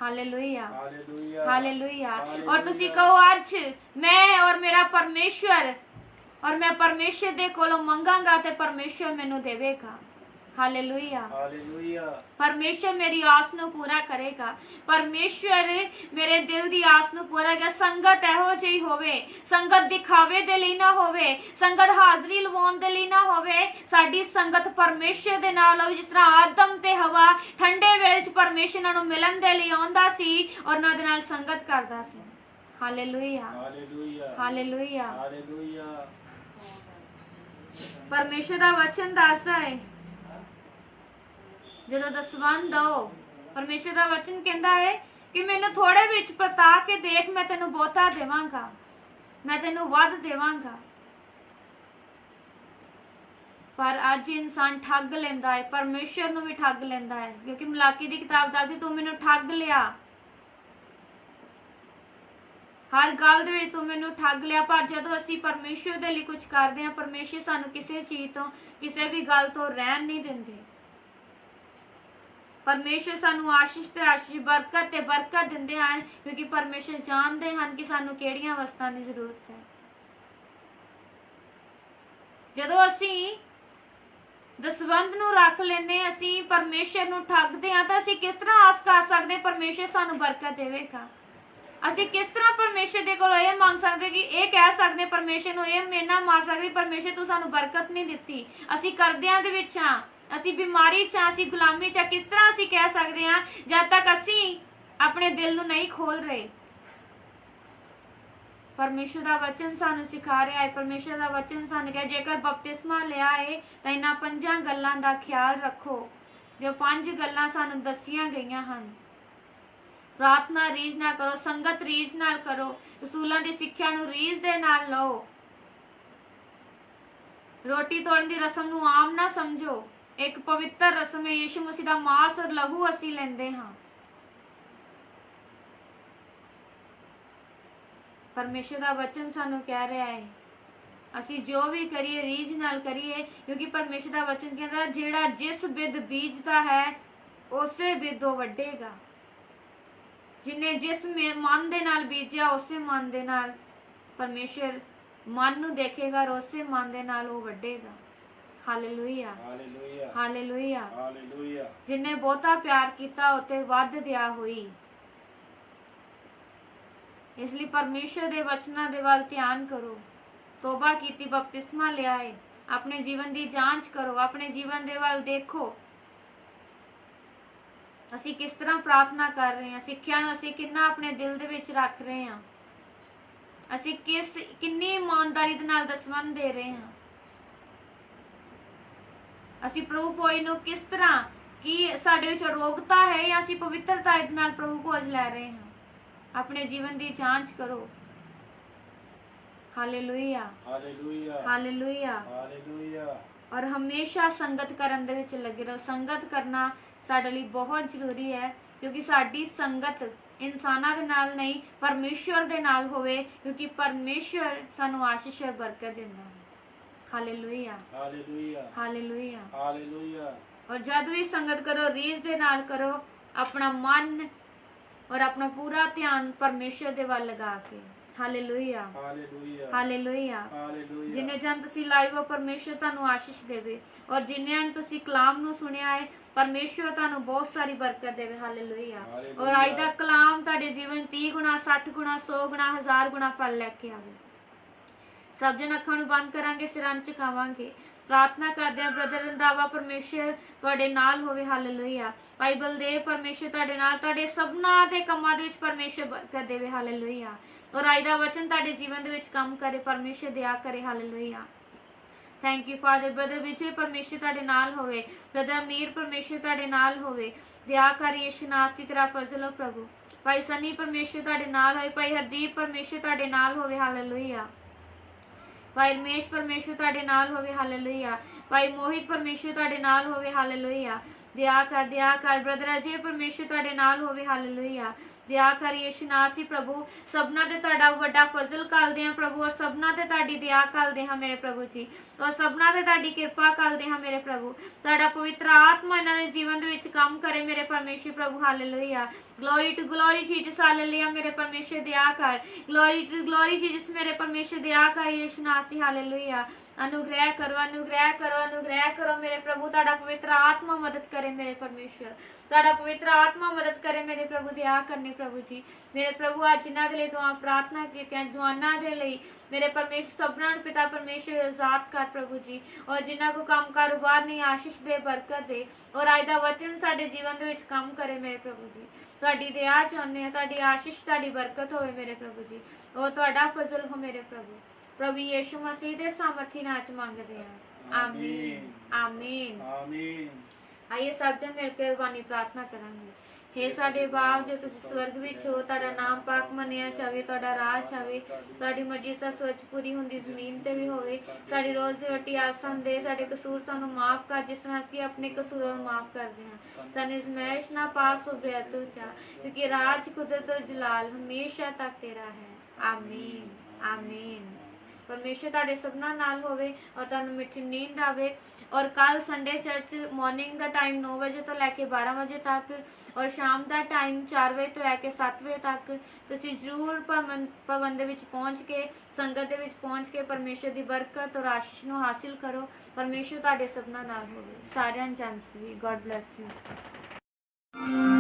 Hallelujah, hallelujah. ਹਾਲੇਲੂਇਆ। ਔਰ ਤੁਸੀਂ ਕਹੋ ਅੱਜ ਮੈਂ ਔਰ ਮੇਰਾ ਪਰਮੇਸ਼ਰ ਔਰ ਮੈਂ ਪਰਮੇਸ਼ਰ ਦੇ ਕੋਲੋਂ ਮੰਗਾਂਗਾ ਤੇ ਪਰਮੇਸ਼ਰ ਮੈਨੂੰ ਦੇਵੇਗਾ। Hallelujah, hallelujah. ਪਰਮੇਸ਼ਰ ਮੇਰੀ ਆਸ ਨੂੰ ਪੂਰਾ ਕਰੇਗਾ। ਪਰਮੇਸ਼ਰ ਮੇਰੇ ਦਿਲ ਦੀ ਆਸ ਨੂੰ ਪੂਰਾ ਕਰੇਗਾ। ਸੰਗਤ ਇਹੋ ਜਿਹੀ ਹੋਵੇ, ਸੰਗਤ ਦਿਖਾਵੇ ਦੇ ਲਈ ਨਾ ਹੋਵੇ, ਸੰਗਤ ਹਾਜ਼ਰੀ ਲਵਾਉਣ ਦੇ ਲਈ ਨਾ ਹੋਵੇ। ਸਾਡੀ ਸੰਗਤ ਪਰਮੇਸ਼ਰ ਦੇ ਨਾਲ ਹੋਵੇ। ਜਿਸ ਤਰ੍ਹਾਂ ਆਦਮ ਤੇ ਹਵਾ ਠੰਡੇ ਵੇਲੇ 'ਚ ਪਰਮੇਸ਼ਰ ਨੂੰ ਮਿਲਣ ਦੇ ਲਈ ਆਉਂਦਾ ਸੀ ਔਰ ਉਹਨਾਂ ਦੇ ਨਾਲ ਸੰਗਤ ਕਰਦਾ ਸੀ। Hallelujah, hallelujah. ਹਾਲੇਲੂਇਆ। ਹਾਲੇਲੂਇਆ। ਪਰਮੇਸ਼ਰ ਦਾ ਵਚਨ ਦੱਸਦਾ ਹੈ ਜਦੋਂ ਦਸਵੰਧ ਹੋ, ਪਰਮੇਸ਼ਰ ਦਾ ਵਚਨ ਕਹਿੰਦਾ ਹੈ ਕਿ ਮੈਨੂੰ ਥੋੜੇ ਵਿੱਚ ਪਰਤਾ ਕੇ ਦੇਖ, ਮੈਂ ਤੈਨੂੰ ਬਹੁਤਾ ਦੇਵਾਂਗਾ, ਮੈਂ ਤੈਨੂੰ ਵੱਧ ਦੇਵਾਂਗਾ। ਪਰ ਅੱਜ ਇਨਸਾਨ ਠੱਗ ਲੈਂਦਾ ਹੈ, ਪਰਮੇਸ਼ਰ ਨੂੰ ਵੀ ਠੱਗ ਲੈਂਦਾ ਹੈ। ਕਿਉਂਕਿ ਮਲਾਕੀ ਦੀ ਕਿਤਾਬ ਦੱਸਦੀ ਤੂੰ ਮੈਨੂੰ ਠੱਗ ਲਿਆ, ਹਰ ਗੱਲ ਦੇ ਵਿੱਚ ਤੂੰ ਮੈਨੂੰ ਠੱਗ ਲਿਆ। ਪਰ ਜਦੋਂ ਅਸੀਂ ਪਰਮੇਸ਼ਰ ਦੇ ਲਈ ਕੁਝ ਕਰਦੇ ਹਾਂ, ਪਰਮੇਸ਼ਰ ਸਾਨੂੰ ਕਿਸੇ ਚੀਜ਼ ਤੋਂ, ਕਿਸੇ ਵੀ ਗੱਲ ਤੋਂ ਰਹਿਣ ਨਹੀਂ ਦਿੰਦੇ। ਪਰਮੇਸ਼ਰ ਸਾਨੂੰ ਆਸ਼ੀਸ਼ ਤੇ ਆਸ਼ੀਸ਼, ਬਰਕਤ ਤੇ ਬਰਕਤ ਦਿੰਦੇ ਹਨ ਕਿਉਂਕਿ ਪਰਮੇਸ਼ਰ ਜਾਣਦੇ ਹਨ ਕਿ ਸਾਨੂੰ ਕਿਹੜੀਆਂ ਵਸਤਾਂ ਦੀ ਜ਼ਰੂਰਤ ਹੈ। ਜਦੋਂ ਅਸੀਂ ਦਸਵੰਧ ਨੂੰ ਰੱਖ ਲੈਨੇ, ਅਸੀਂ ਪਰਮੇਸ਼ਰ ਨੂੰ ਠੱਗਦੇ ਹਾਂ ਤਾਂ ਅਸੀਂ ਕਿਸ ਤਰ੍ਹਾਂ ਆਸ ਕਰ ਸਕਦੇ ਪਰਮੇਸ਼ਰ ਸਾਨੂੰ ਬਰਕਤ ਦੇਵੇਗਾ? ਅਸੀਂ ਕਿਸ ਤਰ੍ਹਾਂ ਪਰਮੇਸ਼ਰ ਦੇ ਕੋਲ ਇਹ ਮੰਗ ਸਕਦੇ ਕਿ ਇਹ ਕਹਿ ਸਕਦੇ ਪਰਮੇਸ਼ਰ ਨੂੰ, ਇਹ ਮੇਨਾ ਮਾਰ ਸਕਦੇ ਪਰਮੇਸ਼ਰ ਤੂੰ ਸਾਨੂੰ ਬਰਕਤ ਨਹੀਂ ਦਿੱਤੀ। ਅਸੀਂ ਕਰਦਿਆਂ ਦੇ ਵਿੱਚ ਹਾਂ, ਅਸੀਂ ਬਿਮਾਰੀ 'ਚ, ਅਸੀਂ ਗੁਲਾਮੀ 'ਚ। ਕਿਸ ਤਰ੍ਹਾਂ ਅਸੀਂ ਕਹਿ ਸਕਦੇ ਹਾਂ ਜਦ ਤੱਕ ਅਸੀਂ ਆਪਣੇ ਦਿਲ ਨੂੰ ਨਹੀਂ ਖੋਲ ਰਹੇ? ਪਰਮੇਸ਼ਰ ਦਾ ਵਚਨ ਸਾਨੂੰ ਸਿਖਾ ਰਿਹਾ ਹੈ। ਪਰਮੇਸ਼ਰ ਦਾ ਵਚਨ ਸਾਨੂੰ ਕਹੇ ਜੇਕਰ ਬਪਤਿਸਮਾ ਲਿਆ ਹੈ ਤਾਂ ਇਹਨਾਂ 5 ਗੱਲਾਂ ਦਾ ਖਿਆਲ ਰੱਖੋ ਜੋ 5 ਗੱਲਾਂ ਸਾਨੂੰ ਦੱਸੀਆਂ ਗਈਆਂ ਹਨ। ਪ੍ਰਾਰਥਨਾ ਰੀਝ ਨਾਲ ਕਰੋ, ਸੰਗਤ ਰੀਝ ਨਾਲ ਕਰੋ, ਰਸੂਲਾਂ ਦੀ ਸਿੱਖਿਆ ਨੂੰ ਰੀਝ ਦੇ ਨਾਲ ਲਓ। ਰੋਟੀ ਤੋੜਨ ਦੀ ਰਸਮ ਨੂੰ ਆਮ ਨਾ ਸਮਝੋ, ਇੱਕ ਪਵਿੱਤਰ ਰਸਮ ਹੈ। ਯਿਸੂ ਮਸੀਹ ਦਾ ਮਾਂਸ ਔਰ ਲਹੂ ਅਸੀਂ ਲੈਂਦੇ ਹਾਂ। ਪਰਮੇਸ਼ਰ ਦਾ ਵਚਨ ਸਾਨੂੰ ਕਹਿ ਰਿਹਾ ਹੈ ਅਸੀਂ ਜੋ ਵੀ ਕਰੀਏ ਰੀਝ ਨਾਲ ਕਰੀਏ ਕਿਉਂਕਿ ਪਰਮੇਸ਼ਰ ਦਾ ਵਚਨ ਕਹਿੰਦਾ ਜਿਹੜਾ ਜਿਸ ਬਿੱਦ ਬੀਜਦਾ ਹੈ ਉਸੇ ਬਿੱਦ ਉਹ ਵੱਢੇਗਾ। ਜਿਨੇ ਜਿਸ ਮਨ ਦੇ ਨਾਲ ਬੀਜਿਆ ਉਸੇ ਮਨ ਦੇ ਨਾਲ ਪਰਮੇਸ਼ਰ ਮਨ ਨੂੰ ਦੇਖੇਗਾ, ਉਸੇ ਮਨ ਦੇ ਨਾਲ ਉਹ ਵੱਢੇਗਾ। Hallelujah, hallelujah. ਹਾਲੇਲੂਇਆ। ਹਾਲੇਲੂਇਆ। ਜਿਨੇ ਬਹੁਤਾ ਪਿਆਰ ਕੀਤਾ ਉਤੇ ਵੱਧ ਦਿਆ ਹੋਈ। ਇਸ ਲਈ ਪਰਮੇਸ਼ਰ ਦੇ ਵਚਨਾਂ ਦੇ ਵੱਲ ਧਿਆਨ ਕਰੋ। ਤੋਬਾ ਕੀਤੀ, ਬਪਤਿਸਮਾ ਲਿਆ ਹੈ, ਆਪਣੇ ਜੀਵਨ ਦੀ ਜਾਂਚ ਕਰੋ, ਆਪਣੇ ਜੀਵਨ ਦੇ ਵੱਲ ਦੇਖੋ। ਅਸੀਂ ਕਿਸ ਤਰ੍ਹਾਂ ਪ੍ਰਾਰਥਨਾ ਕਰ ਰਹੇ ਹਾਂ, ਸਿੱਖਿਆ ਨੂੰ ਅਸੀਂ ਕਿੰਨਾ ਆਪਣੇ ਦਿਲ ਦੇ ਵਿੱਚ ਰੱਖ ਰਹੇ ਹਾਂ, ਅਸੀਂ ਕਿੰਨੀ ਇਮਾਨਦਾਰੀ ਦੇ ਨਾਲ ਦਸਵੰਧ ਦੇ ਰਹੇ ਹਾਂ, ਅਸੀਂ ਪ੍ਰਭੂ ਭੋਜ ਨੂੰ ਕਿਸ ਤਰ੍ਹਾਂ, ਕੀ ਸਾਡੇ ਵਿੱਚ ਅਰੋਗਤਾ ਹੈ ਜਾਂ ਅਸੀਂ ਪਵਿੱਤਰਤਾ ਦੇ ਨਾਲ ਪ੍ਰਭੂ ਭੋਜ ਲੈ ਰਹੇ ਹਾਂ। ਆਪਣੇ ਜੀਵਨ ਦੀ ਜਾਂਚ ਕਰੋ। Hallelujah, hallelujah. ਹਾਲੇਲੂਇਆ। ਹਾਲੇਲੂਇਆ। ਔਰ ਹਮੇਸ਼ਾ ਸੰਗਤ ਕਰਨ ਦੇ ਵਿੱਚ ਲੱਗੇ ਰਹੋ। ਸੰਗਤ ਕਰਨਾ ਸਾਡੇ ਲਈ ਬਹੁਤ ਜ਼ਰੂਰੀ ਹੈ ਕਿਉਂਕਿ ਸਾਡੀ ਸੰਗਤ ਇਨਸਾਨਾਂ ਦੇ ਨਾਲ ਨਹੀਂ ਪਰਮੇਸ਼ਰ ਦੇ ਨਾਲ ਹੋਵੇ ਕਿਉਂਕਿ ਪਰਮੇਸ਼ਰ ਸਾਨੂੰ ਆਸ਼ੀਸ਼ ਔਰ ਬਰਕਤ ਦਿੰਦਾ ਹੈ। Hallelujah, hallelujah. ਹਾਲੇਲੂਇਆ। ਹਾਲੇਲੂਇਆ। ਔਰ ਜਦ ਵੀ ਸੰਗਤ ਕਰੋ ਰੀਝ ਦੇ ਨਾਲ ਕਰੋ, ਆਪਣਾ ਮਨ ਔਰ ਆਪਣਾ ਪੂਰਾ ਧਿਆਨ ਪਰਮੇਸ਼ਰ ਦੇ ਵੱਲ ਲਗਾ ਕੇ। ਹਾਲੇਲੂਇਆ ਹਾਲੇਲੂਇਆ ਹਾਲੇਲੂਇਆ ਹਾਲੇਲੂਇਆ ਜਿੰਨੇ ਜਨ ਤੁਸੀਂ ਲਾਈਵ ਹੋ ਪਰਮੇਸ਼ਰ ਤੁਹਾਨੂੰ ਆਸ਼ੀਸ਼ ਦੇਵੇ ਔਰ ਜਿੰਨਿਆਂ ਨੇ ਤੁਸੀਂ ਕਲਾਮ ਨੂੰ ਸੁਣਿਆ ਹੈ ਪਰਮੇਸ਼ਰ ਤੁਹਾਨੂੰ ਬਹੁਤ ਸਾਰੀ ਬਰਕਤ ਦੇਵੇ ਹਾਲੇਲੂਇਆ ਔਰ ਅੱਜ ਦਾ ਕਲਾਮ ਤੁਹਾਡੇ ਜੀਵਨ 30 ਗੁਣਾ 60 ਗੁਣਾ 100 ਗੁਣਾ 1000 ਗੁਣਾ ਫਲ ਲੈ ਕੇ ਆਵੇ। ਸਭ ਜਨ ਅੱਖਾਂ ਨੂੰ ਬੰਦ ਕਰਾਂਗੇ ਸਿਰਾਂ ਨੂੰ ਝੁਕਾਵਾਂਗੇ ਪ੍ਰਾਰਥਨਾ ਕਰਦੇ ਹਾਂ ਬ੍ਰਦਰ ਰੰਧਾਵਾ ਪਰਮੇਸ਼ਰ ਤੁਹਾਡੇ ਨਾਲ ਹੋਵੇ ਹਾਲੇਲੂਇਆ। ਭਾਈ ਬਲਦੇਵ ਪਰਮੇਸ਼ਰ ਤੁਹਾਡੇ ਨਾਲ ਤੁਹਾਡੇ ਸਭਨਾਂ ਦੇ ਕੰਮਾਂ ਦੇ ਵਿੱਚ ਪਰਮੇਸ਼ਰ ਬਰਕਤ ਦੇਵੇ ਹਾਲੇਲੂਇਆ ਔਰ ਅੱਜ ਦਾ ਵਚਨ ਤੁਹਾਡੇ ਜੀਵਨ ਦੇ ਵਿੱਚ ਕੰਮ ਕਰੇ ਪਰਮੇਸ਼ਰ ਦਇਆ ਕਰੇ hallelujah. Thank you father brother Vijay ਪਰਮੇਸ਼ਰ ਤੁਹਾਡੇ ਨਾਲ ਹੋਵੇ ਬ੍ਰਦਰ ਅਮੀਰ ਪਰਮੇਸ਼ਰ ਤੁਹਾਡੇ ਨਾਲ ਹੋਵੇ ਦਇਆ ਕਰ ਯਿਸੂ ਨਾਸੀ ਤੇਰਾ ਫਜ਼ਲ ਹੋ ਪ੍ਰਭੂ। ਭਾਈ ਸਨੀ ਪਰਮੇਸ਼ਰ ਤੁਹਾਡੇ ਨਾਲ ਹੋਵੇ ਭਾਈ ਹਰਦੀਪ ਪਰਮੇਸ਼ਰ ਤੁਹਾਡੇ ਨਾਲ ਹੋਵੇ ਹਾਲੇਲੂਇਆ। ਭਾਈ ਰਮੇਸ਼ ਪਰਮੇਸ਼ਰ ਤੁਹਾਡੇ ਨਾਲ ਹੋਵੇ ਹਾਲੇਲੂਇਆ। ਭਾਈ ਮੋਹਿਤ ਪਰਮੇਸ਼ਰ ਤੁਹਾਡੇ ਨਾਲ ਹੋਵੇ ਹਾਲੇਲੂਇਆ। ਦਇਆ ਕਰ ਬ੍ਰਦਰ ਅਜੇ ਪਰਮੇਸ਼ਰ ਤੁਹਾਡੇ ਨਾਲ ਹੋਵੇ ਹਾਲੇਲੂਇਆ। ਦਇਆ ਕਰ ਯਿਸੂ ਨਾਸੀ ਪ੍ਰਭੂ ਸਭਨਾਂ ਤੇ ਤੁਹਾਡਾ ਵੱਡਾ ਫਜ਼ਲ ਕਰਦੇ ਹਾਂ ਪ੍ਰਭੂ ਔਰ ਸਭਨਾਂ ਤੇ ਤੁਹਾਡੀ ਦਇਆ ਕਰਦੇ ਹਾਂ ਮੇਰੇ ਪ੍ਰਭੂ ਜੀ ਔਰ ਸਭਨਾਂ ਤੇ ਤੁਹਾਡੀ ਕਿਰਪਾ ਕਰਦੇ ਹਾਂ ਮੇਰੇ ਪ੍ਰਭੂ। ਤੁਹਾਡਾ ਪਵਿੱਤਰ ਆਤਮਾ ਇਹਨਾਂ ਦੇ ਜੀਵਨ ਦੇ ਵਿੱਚ ਕੰਮ ਕਰੇ ਮੇਰੇ ਪਰਮੇਸ਼ਰ ਪ੍ਰਭੂ hallelujah. Glory to glory Jesus hallelujah ਮੇਰੇ ਪਰਮੇਸ਼ਰ ਦਇਆ ਕਰ ਗਲੋਰੀ ਟੂ ਗਲੋਰੀ ਜੀਸਸ ਮੇਰੇ ਪਰਮੇਸ਼ਰ ਦਇਆ ਕਰ ਯਿਸੂ ਨਾਸੀ ਹਾਲੇਲੂਇਆ। अनुग्रह करो मेरे प्रभु ਤੁਹਾਡਾ ਪਵਿੱਤਰ ਆਤਮਾ ਮਦਦ ਕਰੇ ਮੇਰੇ ਪਰਮੇਸ਼ਰ ਤੁਹਾਡਾ ਪਵਿੱਤਰ ਆਤਮਾ ਮਦਦ ਕਰੇ ਮੇਰੇ ਪ੍ਰਭੂ ਦਇਆ ਕਰਨੀ ਪ੍ਰਭੂ ਜੀ ਮੇਰੇ ਪ੍ਰਭੂ ਅੱਜ ਜਿਨ੍ਹਾਂ ਦੇ ਲਈ ਦੁਆ ਪ੍ਰਾਰਥਨਾ ਕੀਤੀਆਂ ਜਵਾਨਾਂ ਦੇ ਲਈ ਮੇਰੇ ਪਰਮੇਸ਼ਰ ਸਭਨਾਂ ਨੂੰ ਪਿਤਾ ਪਰਮੇਸ਼ਰ ਆਜ਼ਾਦ ਕਰ ਪ੍ਰਭੂ ਜੀ ਔਰ ਜਿਨ੍ਹਾਂ ਕੋ ਕੰਮ ਕਾਰੋਬਾਰ ਨਹੀਂ ਆਸ਼ੀਸ਼ ਦੇ ਬਰਕਤ ਦੇ ਔਰ ਅੱਜ ਦਾ ਵਚਨ ਸਾਡੇ ਜੀਵਨ ਦੇ ਵਿੱਚ ਕੰਮ ਕਰੇ ਮੇਰੇ ਪ੍ਰਭੂ ਜੀ ਤੁਹਾਡੀ ਦਇਆ ਚਾਹੁੰਦੇ ਹਾਂ ਤੁਹਾਡੀ ਆਸ਼ੀਸ਼ ਤੁਹਾਡੀ ਬਰਕਤ ਹੋਵੇ ਮੇਰੇ ਪ੍ਰਭੂ ਜੀ ਔਰ ਤੁਹਾਡਾ ਫਜ਼ਲ ਹੋ ਮੇਰੇ ਪ੍ਰਭੂ प्रभु यीशु मसीह दे सामर्थी नाच मांगते हैं आमीन आमीन ਆਮੀਨ। आइए सब जन मिलकर बानी प्रार्थना करेंगे। हे साडे बाप जो तुसी स्वर्ग विच हो तुहाडा नाम पाक मनिया जावे तुहाडा राज आवे तुहाडी मर्जी सा सोच पूरी हुंदी जमीन ते भी होवे साडी रोज दी रोटी आज सानू दे साडे कसूर सानू माफ कर जिस तरह असीं अपने कसूरां नूं माफ करदे हां सानू इज़मैश ना पास हो ब्रैतो चा क्योंकि राज कुदरत और जलाल हमेशा तक तेरा है आमीन आमीन। परमेश्वर ਤੁਹਾਡੇ ਸਭਨਾਂ ਨਾਲ ਹੋਵੇ ਔਰ ਤੁਹਾਨੂੰ ਮਿੱਠੀ ਨੀਂਦ ਆਵੇ ਔਰ ਕੱਲ ਸੰਡੇ ਚਰਚ ਮਾਰਨਿੰਗ ਦਾ ਟਾਈਮ 9 ਵਜੇ ਤੋਂ ਲੈ ਕੇ 12 ਵਜੇ ਤੱਕ ਔਰ ਸ਼ਾਮ ਦਾ ਟਾਈਮ 4 ਵਜੇ ਤੋਂ ਲੈ ਕੇ 7 ਵਜੇ ਤੱਕ ਤੁਸੀਂ ਜ਼ਰੂਰ ਭਵਨ ਦੇ ਵਿੱਚ ਪਹੁੰਚ ਕੇ ਸੰਗਤ ਦੇ ਵਿੱਚ ਪਹੁੰਚ ਕੇ ਪਰਮੇਸ਼ਰ ਦੀ ਬਰਕਤ ਔਰ ਆਸ਼ੀਸ਼ ਨੂੰ ਹਾਸਿਲ ਕਰੋ। ਪਰਮੇਸ਼ਰ ਤੁਹਾਡੇ ਸਭਨਾਂ ਨਾਲ ਹੋਵੇ। ਸਾਰਿਆਂ ਨੂੰ ਜੰਮ ਸੀ। God bless you.